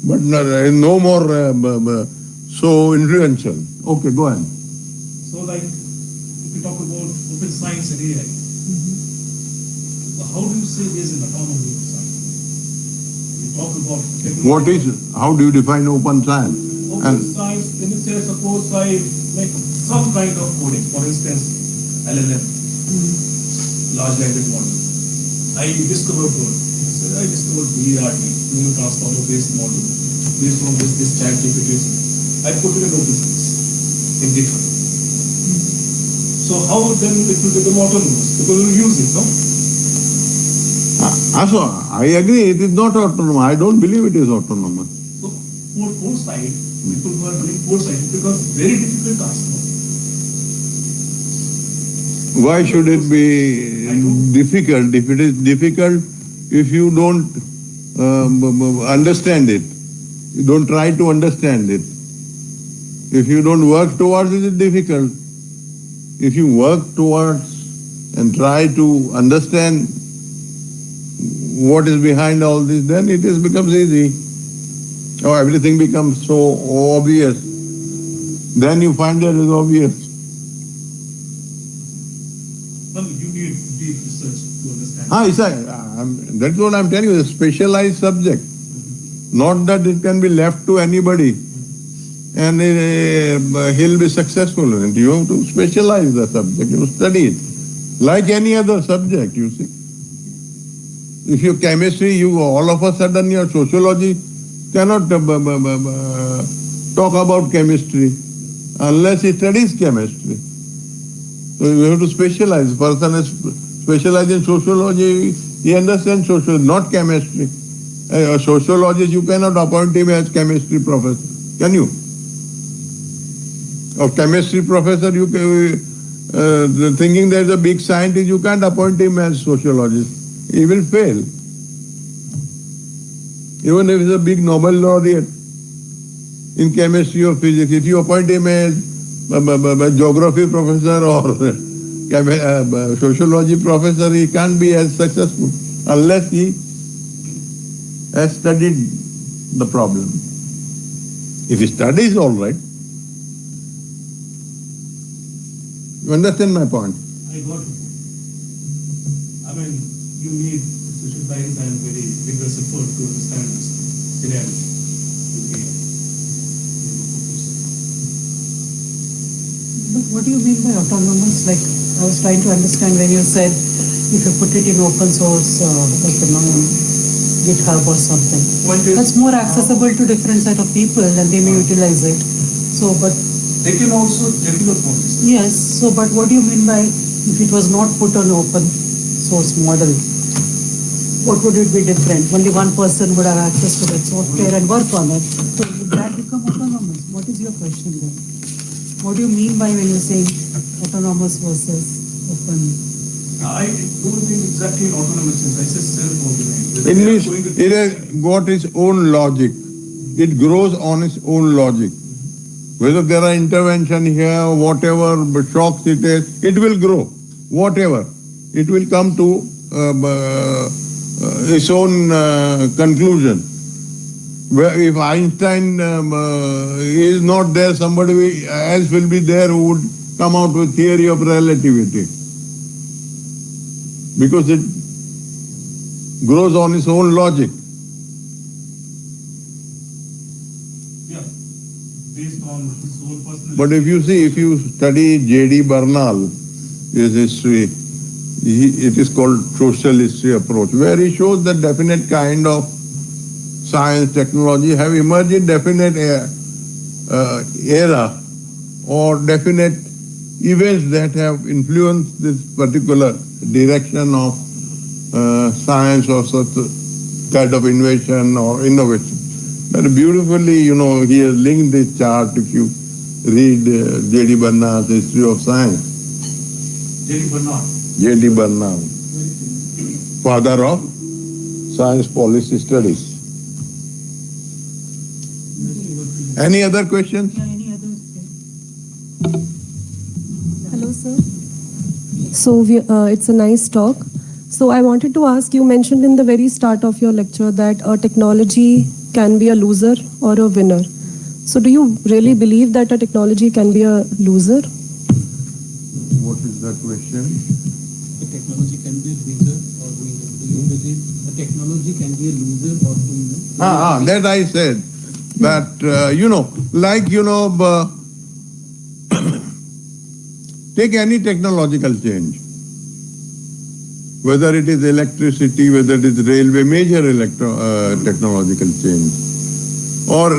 Speaker 3: but no more so influential. Okay, go ahead.
Speaker 4: So like, if we talk about open science and AI, how do you say there's an autonomy of science? We talk about technology.
Speaker 3: How do you define open science?
Speaker 4: Open science, when you say, suppose I make some kind of coding, for instance, LLM, large language model. I discovered one. I discovered BERT, new transformer-based model, based on this chat GPT. I put it in open source, in GitHub. So how then it will become autonomous? People will use it, no?
Speaker 3: Also, I agree, it is not autonomous. I don't believe it is autonomous.
Speaker 4: So for Foresight, people who are doing Foresight, it becomes very difficult task.
Speaker 3: Why should it be difficult? If it is difficult, if you don't understand it, you don't try to understand it. If you don't work towards it, it's difficult. If you work towards and try to understand what is behind all this, then it becomes easy. Or everything becomes so obvious. Then you find that it is obvious.
Speaker 4: Well, you need deep research to understand.
Speaker 3: That's what I'm telling you, a specialized subject. Not that it can be left to anybody and he'll be successful in it. You have to specialize the subject, you study it. Like any other subject, you see. If your chemistry, all of a sudden your sociology cannot talk about chemistry unless he studies chemistry. So you have to specialize. Person is specialized in sociology, He understands social, not chemistry. A sociologist, you cannot appoint him as chemistry professor, can you? Or chemistry professor, you thinking there's a big scientist, you can't appoint him as sociologist. He will fail. Even if he's a big Nobel laureate in chemistry or physics, if you appoint him as a geography professor or sociology professor, he can't be as successful unless he has studied the problem. If he studies, all right. You understand my point?
Speaker 4: I got it. I mean, you need social science and very vigorous effort to understand this scenario.
Speaker 2: But what do you mean by autonomous? Like, I was trying to understand when you said if you put it in open source, like GitHub or something, that's more accessible to different set of people and they may utilize it. So, but
Speaker 4: they can also develop on this.
Speaker 2: yes. So, but what do you mean by if it was not put on open source model? What would it be different? Only one person would have access to that software and work on it. So, would that become autonomous? What is your question then? What do you mean by when you say autonomous versus open?
Speaker 4: I don't think exactly in autonomous sense. I said self-organized.
Speaker 3: It means it has got its own logic. It grows on its own logic. Whether there are intervention here, whatever shocks it is, it will grow. Whatever. It will come to its own conclusion. Where if Einstein is not there, somebody else will be there who would come out with theory of relativity. Because it grows on its own logic.
Speaker 4: Yeah, based on his own personal.
Speaker 3: But if you see, if you study J.D. Bernal, his history, it is called social history approach, where he shows that definite kind of science, technology have emerged in definite era or definite events that have influenced this particular direction of science or such kind of innovation or innovation. But beautifully, he has linked this chart if you read J.D. Bernal's History of Science.
Speaker 4: J.D. Bernal.
Speaker 3: J.D. Bernal, father of science policy studies. Any other questions?
Speaker 2: Yeah, any other?
Speaker 5: Hello, sir. So it's a nice talk. So I wanted to ask, you mentioned in the very start of your lecture that a technology can be a loser or a winner. So do you really believe that a technology can be a loser?
Speaker 3: What is that question?
Speaker 6: A technology can be a loser or winner. Do you believe a technology can be a loser or winner?
Speaker 3: That I said. That, take any technological change, whether it is electricity, whether it is railway, major technological change, or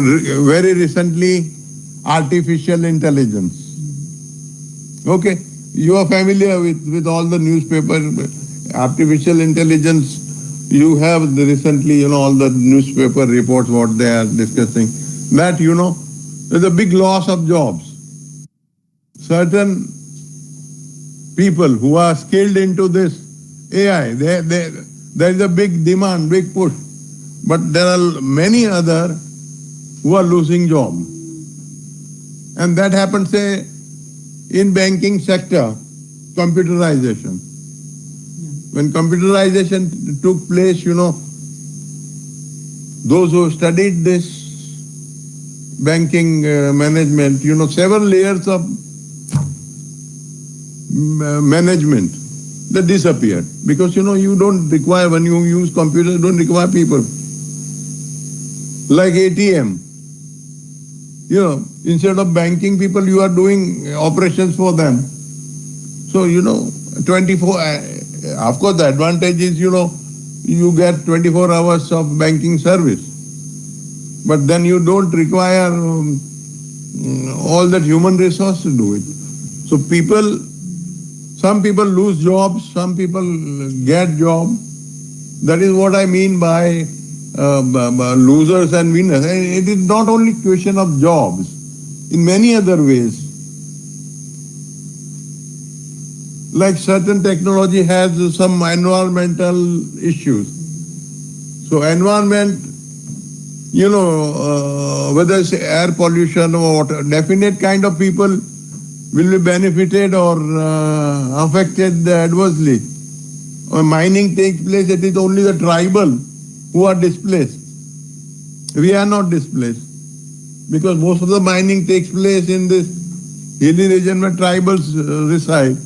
Speaker 3: very recently, artificial intelligence. Okay, you are familiar with all the newspaper, artificial intelligence. You have recently, all the newspaper reports, what they are discussing, that, there's a big loss of jobs. Certain people who are skilled into this AI, there is a big demand, big push. But there are many other who are losing jobs. And that happens, say, in banking sector, computerization. When computerization took place, those who studied this banking management, several layers of management, they disappeared. Because, you don't require, when you use computers, you don't require people. Like ATM. Instead of banking people, you are doing operations for them. So, 24... Of course, the advantage is, you get 24 hours of banking service. But then you don't require all that human resource to do it. So some people lose jobs, some people get jobs, That is what I mean by losers and winners. And it is not only question of jobs, in many other ways. Like certain technology has some environmental issues. So environment, whether it's air pollution or what, definite kind of people will be benefited or affected adversely. When mining takes place, it is only the tribal who are displaced. We are not displaced because most of the mining takes place in this hilly region where tribals reside.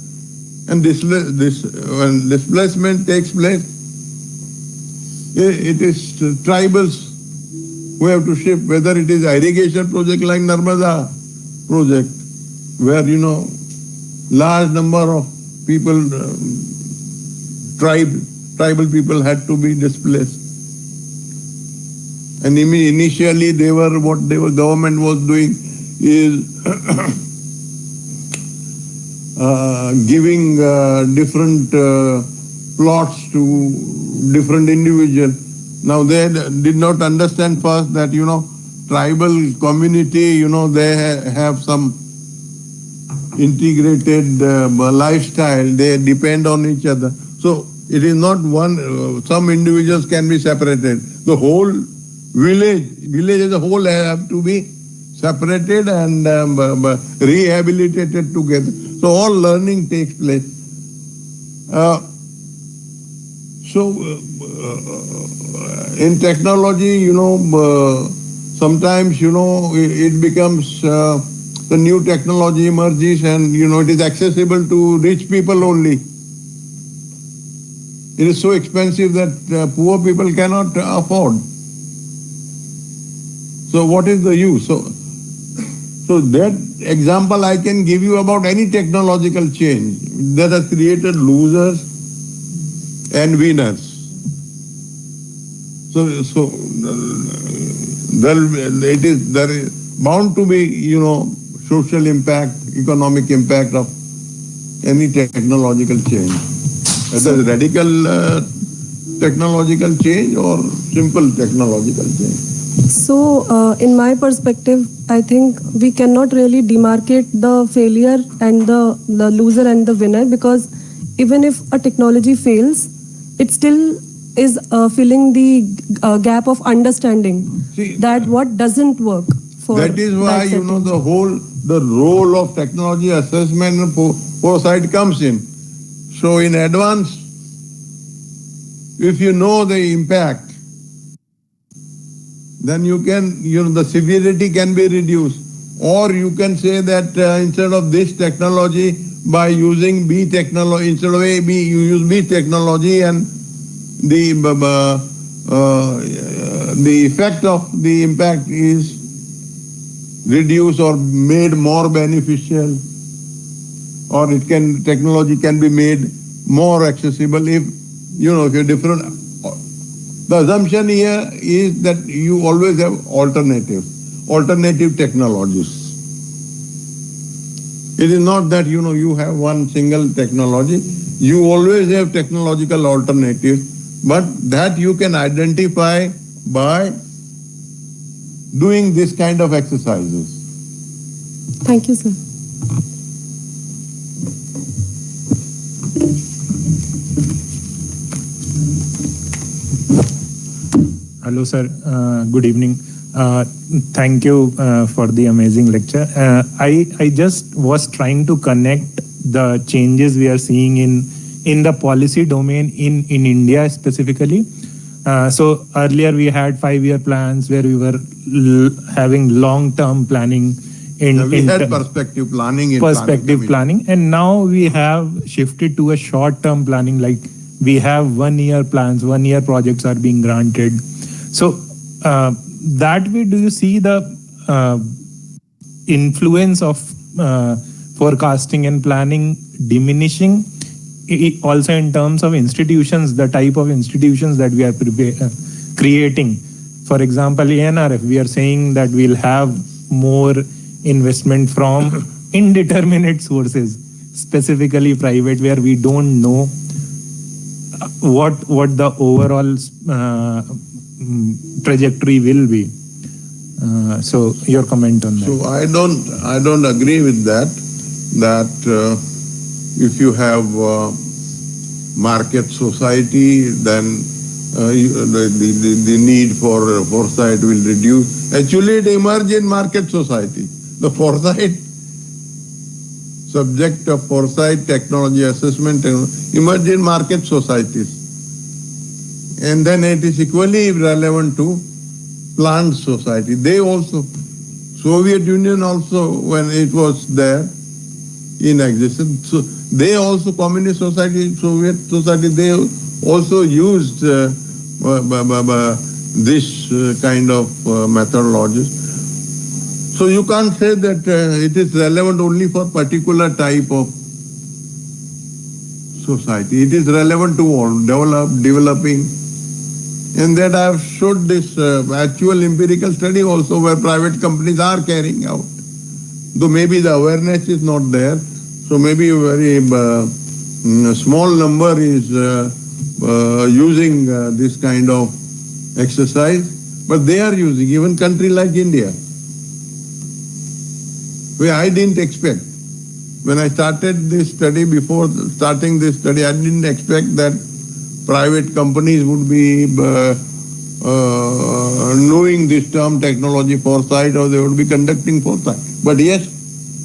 Speaker 3: And when displacement takes place, it is tribals who have to shift, whether it is irrigation project like Narmada project, where, large number of people, tribal people had to be displaced. And initially what government was doing is giving different plots to different individuals. Now they did not understand first that, tribal community, they have some integrated lifestyle, they depend on each other. So it is not one, some individuals can be separated. The whole village as a whole have to be separated and rehabilitated together. So all learning takes place. In technology, sometimes, it becomes the new technology emerges and, it is accessible to rich people only. It is so expensive that poor people cannot afford. So what is the use? So that example I can give you about any technological change that has created losers and winners. So there is bound to be, social impact, economic impact of any technological change. Whether it's radical technological change or simple technological change.
Speaker 5: So, in my perspective, I think we cannot really demarcate the failure and the loser and the winner, because even if a technology fails, it still is filling the gap of understanding. That what doesn't work.
Speaker 3: That is why, the role of technology assessment and foresight comes in. So in advance, if you know the impact, then you can, the severity can be reduced. Or you can say that instead of this technology, by using B technology, instead of A, B, you use B technology, and the effect of the impact is reduced or made more beneficial, or technology can be made more accessible if, if you're different. The assumption here is that you always have alternative technologies. It is not that, you have one single technology. You always have technological alternatives, but that you can identify by doing this kind of exercises.
Speaker 5: Thank you, sir.
Speaker 7: Hello, sir. Good evening. Thank you for the amazing lecture. I just was trying to connect the changes we are seeing in the policy domain in India specifically. So earlier we had 5-year plans where we were having long-term planning.
Speaker 3: We had perspective planning.
Speaker 7: And now we have shifted to a short-term planning, like we have 1-year plans, 1-year projects are being granted. So that way, do you see the influence of forecasting and planning diminishing? Also in terms of institutions, the type of institutions that we are creating. For example, ANRF, we are saying that we'll have more investment from indeterminate sources, specifically private, where we don't know what the overall trajectory will be. So your comment on that.
Speaker 3: So I don't agree with that. That if you have market society, then the need for foresight will reduce. Actually, it emerged in market society. The foresight subject of foresight technology assessment emerged in market societies, and then it is equally relevant to plant society. They also, Soviet Union also, when it was there in existence, so they also, communist society, Soviet society, they also used this kind of methodologies. So you can't say that it is relevant only for particular type of society. It is relevant to all, developing. And that I have showed this actual empirical study also where private companies are carrying out. Though maybe the awareness is not there, so maybe a very small number is using this kind of exercise, but they are using, even country like India, where I didn't expect. When I started this study, before starting this study, I didn't expect that private companies would be knowing this term technology foresight, or they would be conducting foresight. But yes,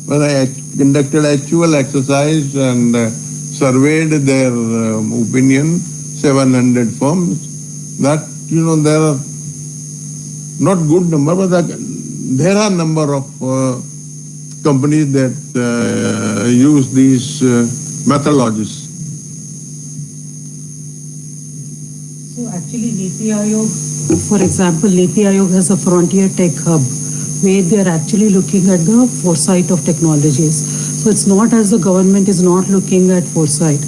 Speaker 3: when I conducted actual exercise and surveyed their opinion, 700 firms, that, there are not good number, but there are number of companies that use these methodologies.
Speaker 2: So actually NITI Aayog, for example, NITI Aayog has a frontier tech hub where they are actually looking at the foresight of technologies. So it's not as the government is not looking at foresight.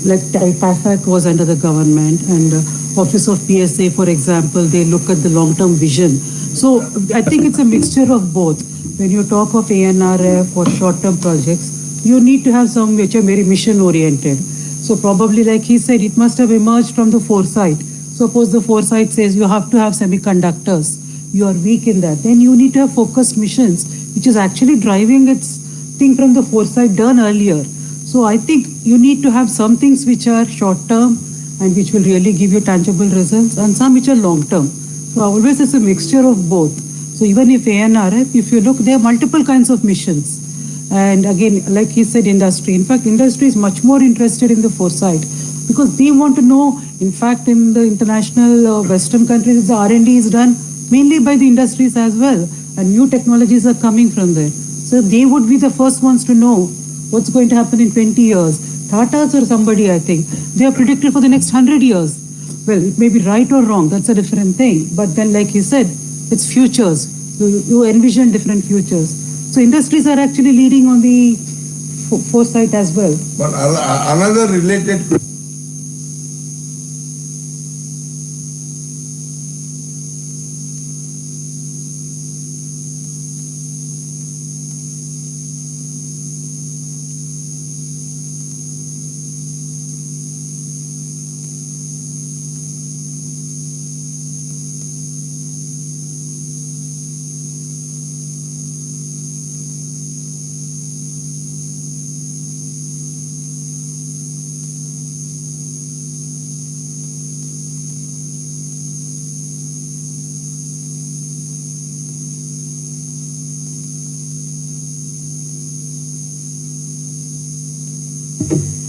Speaker 2: Like TAFAC was under the government, and Office of PSA, for example, they look at the long-term vision. So I think it's a mixture of both. When you talk of ANRF or short-term projects, you need to have some which are very mission-oriented. So probably, like he said, it must have emerged from the foresight. Suppose the foresight says you have to have semiconductors. You are weak in that. Then you need to have focused missions, which is actually driving its thing from the foresight done earlier. So I think you need to have some things which are short-term and which will really give you tangible results, and some which are long-term. So always it's a mixture of both. So even if ANRF, if you look, there are multiple kinds of missions. And again, like he said, industry. In fact, industry is much more interested in the foresight because they want to know. In fact, in the international Western countries, the R&D is done mainly by the industries as well. And new technologies are coming from there. So they would be the first ones to know what's going to happen in 20 years. Tatas or somebody, I think, they are predicted for the next 100 years. Well, it may be right or wrong. That's a different thing. But then, like he said, it's futures. You envision different futures. So industries are actually leading on the foresight as well.
Speaker 3: But another related question.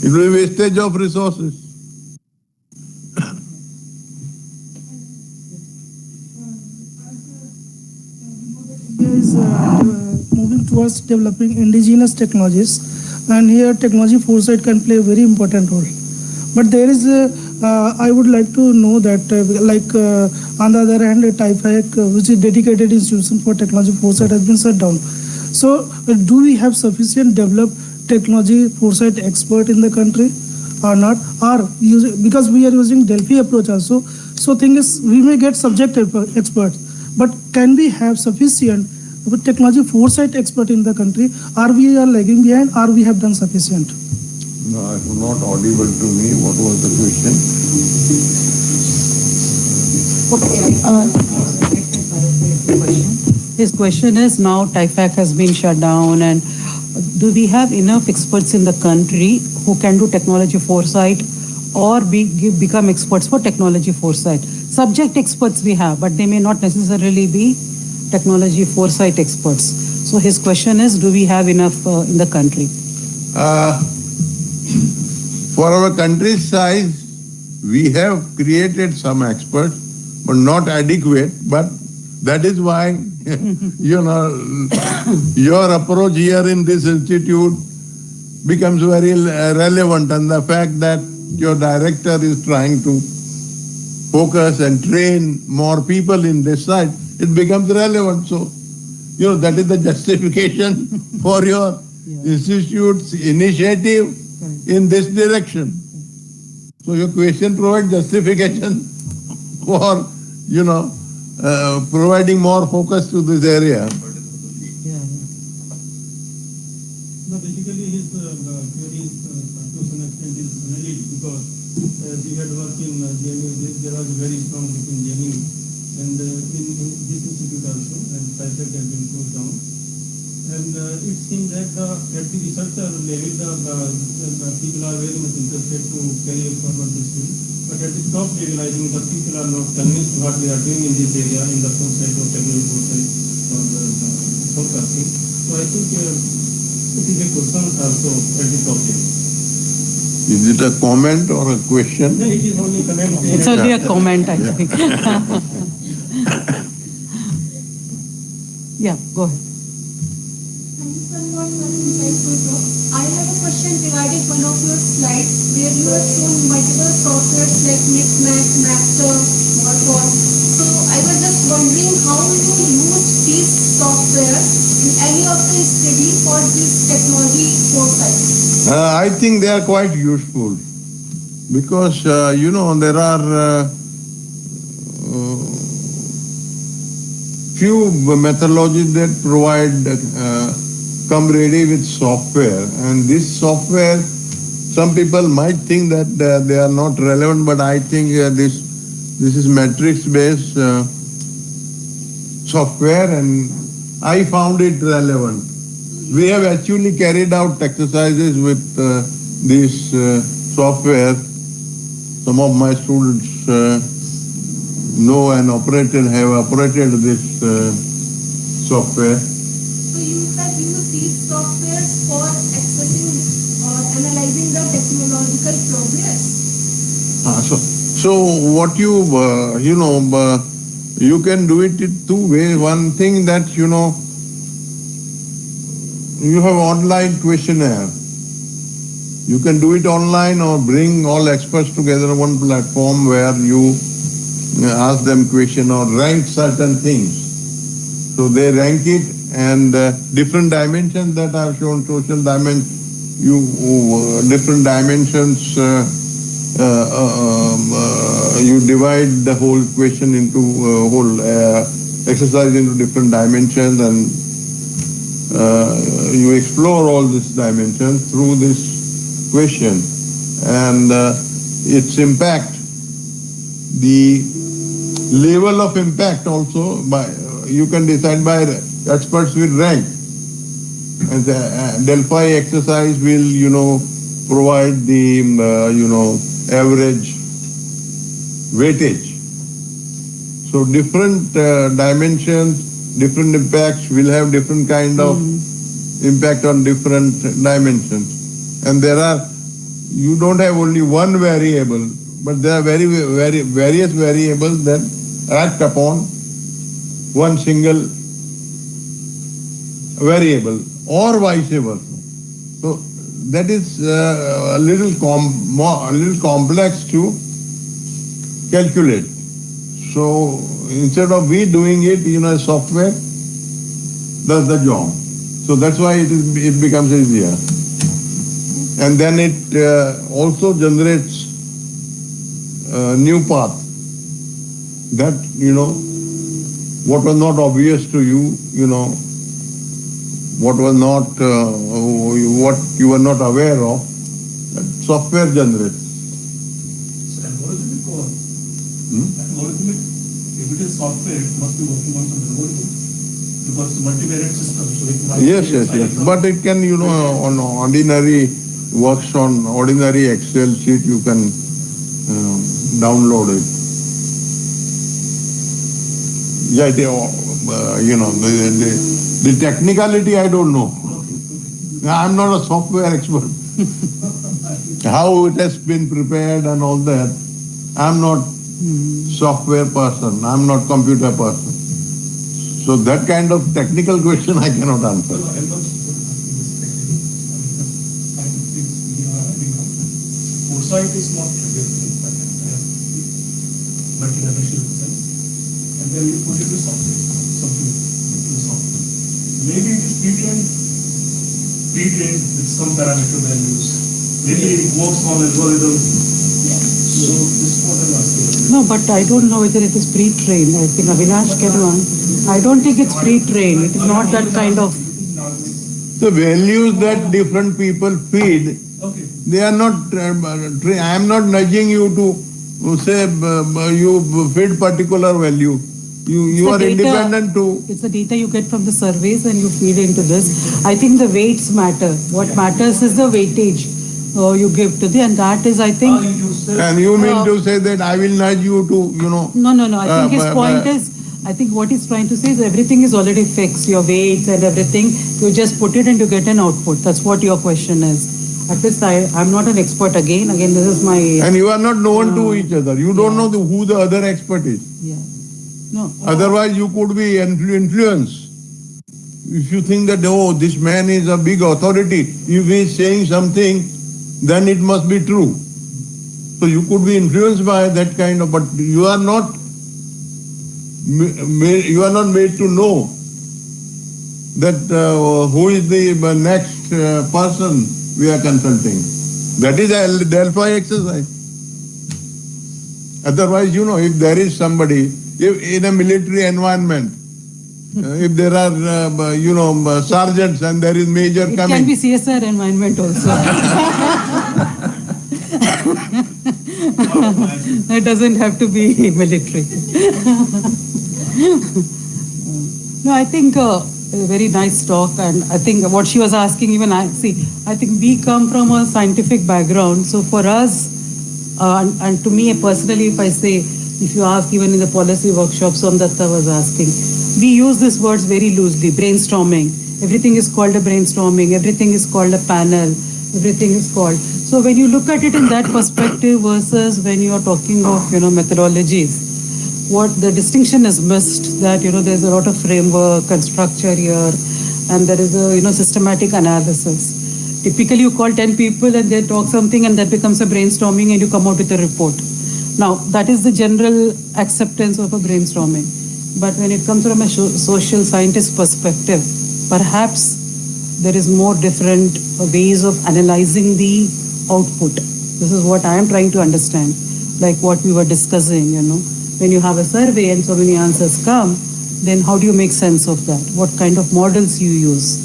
Speaker 3: It will be wastage of resources.
Speaker 8: Is moving towards developing indigenous technologies, and here technology foresight can play a very important role. But there is, I would like to know that, on the other hand, TAFAC, which is dedicated institution for technology foresight, has been shut down. So, do we have sufficient developed technology foresight expert in the country or not? Or because we are using Delphi approach also, so thing is we may get subject experts, but can we have sufficient technology foresight expert in the country? Are we lagging behind, or we have done sufficient?
Speaker 3: No, it was not audible to me. What was the question?
Speaker 2: His question is, now TIFAC has been shut down, and do we have enough experts in the country who can do technology foresight or become experts for technology foresight? Subject experts we have, but they may not necessarily be technology foresight experts. So his question is, do we have enough in the country?
Speaker 3: For our country's size, we have created some experts, but not adequate. But that is why, your approach here in this institute becomes very relevant, and the fact that your director is trying to focus and train more people in this side, it becomes relevant. So, that is the justification for your institute's initiative in this direction. So your question provides justification for, providing more focus to this area.
Speaker 4: No, basically his query to some extent is valid because we had worked in JNU, there was a very strong link in JNU and in this institute also, and TIFAC has been closed down. And it seems that at the researcher level, the people are very much interested to carry forward this field. But at the top level, I think the people are not convinced what we are doing in this area, in the foresight or technology foresight or forecasting. So I think it is a concern also at the top level.
Speaker 3: Is it a comment or a question?
Speaker 4: No, it is only comment.
Speaker 2: It's only a comment, I think. Yeah, go ahead.
Speaker 9: I have a question regarding one of your slides where you have shown multiple softwares like Mixmax, Master, Morphon. So I was just wondering how you use these software in any of the study for this technology foresight.
Speaker 3: I think they are quite useful because, there are few methodologies that provide come ready with software, and this software, some people might think that they are not relevant, but I think this is matrix based software, and I found it relevant. We have actually carried out exercises with this software. Some of my students know and have operated this software.
Speaker 9: So you have used these softwares for expressing or analyzing the technological progress.
Speaker 3: So what you can do it in two ways. One thing that you have online questionnaire. You can do it online or bring all experts together on one platform where you ask them question or rank certain things. So they rank it, and different dimensions that I have shown, social dimension, different dimensions, you divide the whole question into whole exercise into different dimensions, and you explore all these dimensions through this question, and its impact, the level of impact also you can decide by experts will rank, and the Delphi exercise will provide the average weightage. So different dimensions, different impacts will have different kind of impact on different dimensions, and you don't have only one variable, but there are various variables that act upon one single variable or vice versa. So that is a little complex to calculate. So instead of we doing it, software does the job. So that's why it becomes easier. And then it also generates a new path that, what was not obvious to you, what was not, what you were not aware of, software generated.
Speaker 4: So algorithmic or algorithmic, if it is software, it must be working on some algorithm because it's a multivariate system. So it might
Speaker 3: Yes. But it can, on ordinary works on ordinary Excel sheet, you can download it. Yeah, the technicality I don't know. I'm not a software expert. How it has been prepared and all that. I'm not software person. I'm not computer person. So that kind of technical question I cannot answer.
Speaker 4: Foresight is not different, multi-dimensional sense. And then you put it to software, something to software. Maybe it is pre-trained with some parameter values. Maybe it works on algorithm. So this is what I'm asking.
Speaker 2: No, but I don't know whether it is pre-trained. I think Avinash can answer. I don't think it's pre-trained. It is not that kind of.
Speaker 3: The values that different people feed, they are not, I am not nudging you to say you feed particular value. You are
Speaker 2: data,
Speaker 3: independent to.
Speaker 2: It's the data you get from the surveys and you feed into this. I think the weights matter. What matters is the weightage you give to and that is, I think.
Speaker 3: And you mean to say that I will nudge you to,
Speaker 2: No. I think his point is, I think what he's trying to say is everything is already fixed, your weights and everything. You just put it and you get an output. That's what your question is. At least I'm not an expert again. Again, this is my.
Speaker 3: And you are not known to each other. You don't know who the other expert is.
Speaker 2: Yeah. No.
Speaker 3: Otherwise, you could be influenced. If you think that, oh, this man is a big authority, if he is saying something, then it must be true. So you could be influenced by that kind of, but you are not made to know that who is the next person we are consulting. That is a Delphi exercise. Otherwise, if there is somebody, if in a military environment, if there are, sergeants and there is major
Speaker 2: It
Speaker 3: coming.
Speaker 2: can be CSIR environment also. It doesn't have to be military. No, I think a very nice talk, and I think what she was asking, even I think we come from a scientific background, so for us, and to me personally, if you ask even in the policy workshop, Somdatta was asking, we use these words very loosely, brainstorming. Everything is called a brainstorming, everything is called a panel, everything is called. So when you look at it in that perspective versus when you are talking of, methodologies, what the distinction is missed, that, there's a lot of framework and structure here, and there is a, systematic analysis. Typically, you call 10 people and they talk something and that becomes a brainstorming and you come out with a report. Now, that is the general acceptance of a brainstorming. But when it comes from a social scientist perspective, perhaps there is more different ways of analyzing the output. This is what I am trying to understand, like what we were discussing, When you have a survey and so many answers come, then how do you make sense of that? What kind of models you use?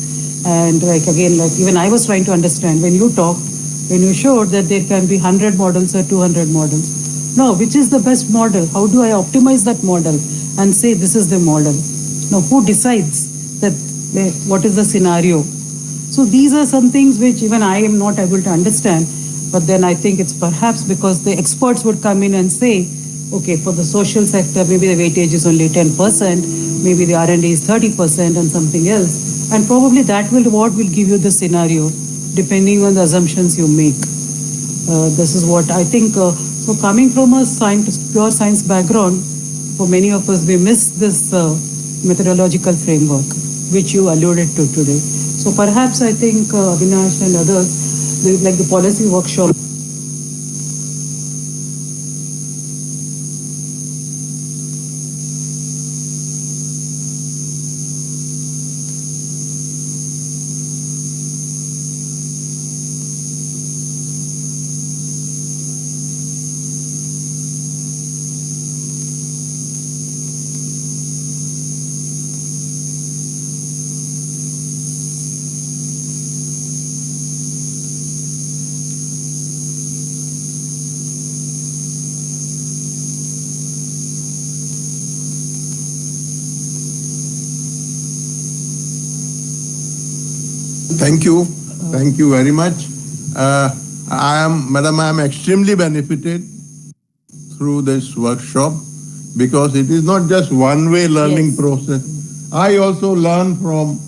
Speaker 2: And even I was trying to understand, when you talked, when you showed that there can be 100 models or 200 models. No, which is the best model? How do I optimize that model and say this is the model? Now, who decides that what is the scenario? So these are some things which even I am not able to understand. But then I think it's perhaps because the experts would come in and say, okay, for the social sector, maybe the weightage is only 10%, maybe the R&D is 30% and something else. And probably that will give you the scenario, depending on the assumptions you make. This is what I think. So coming from a pure science background, for many of us, we miss this methodological framework, which you alluded to today. So perhaps I think Avinash and others, like the policy workshop,
Speaker 3: Thank you. Thank you very much. Madam, I am extremely benefited through this workshop because it is not just one-way learning process. I also learn from,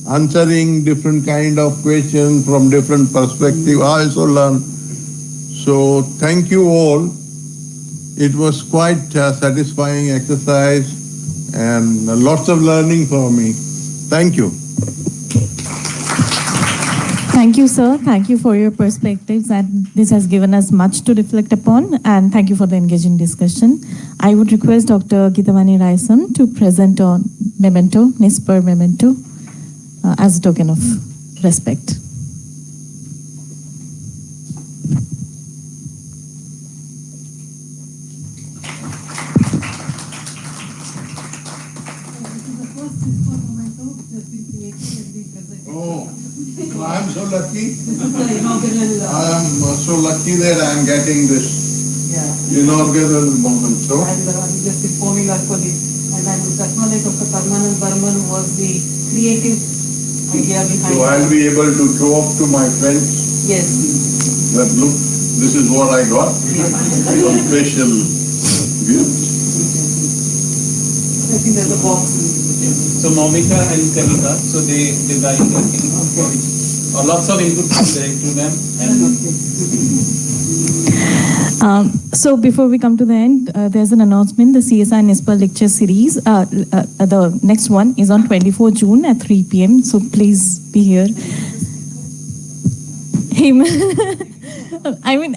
Speaker 3: answering different kind of questions from different perspective. I also learn. So thank you all. It was quite a satisfying exercise and lots of learning for me. Thank you.
Speaker 1: Thank you, sir. Thank you for your perspectives, and this has given us much to reflect upon, and thank you for the engaging discussion. I would request Dr. Gitavani Raison to present on memento, NISPR memento, as a token of respect.
Speaker 3: Oh, I am so lucky. I am so lucky that I am getting this inaugural moment. So,
Speaker 2: And just informing our colleagues, and I would acknowledge Dr. Parmanand Burman was the creative idea behind
Speaker 3: so I'll be able to show off to my friends
Speaker 2: Yes.
Speaker 3: that look, this is what I got. Some special gift.
Speaker 2: I think there's a box.
Speaker 6: So Momika and Kavita, so they designed the thing. Lots of input from there to them.
Speaker 1: So before we come to the end, there's an announcement. The CSIR-NIScPR lecture series, the next one is on 24 June at 3 p.m. So please be here. I mean,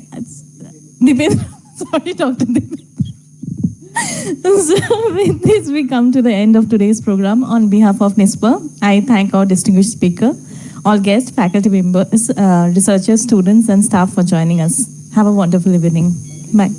Speaker 1: Dipendra, sorry, Dr. Dipendra. So with this, we come to the end of today's program. On behalf of NISPR, I thank our distinguished speaker, all guests, faculty members, researchers, students, and staff for joining us. Have a wonderful evening. Bye.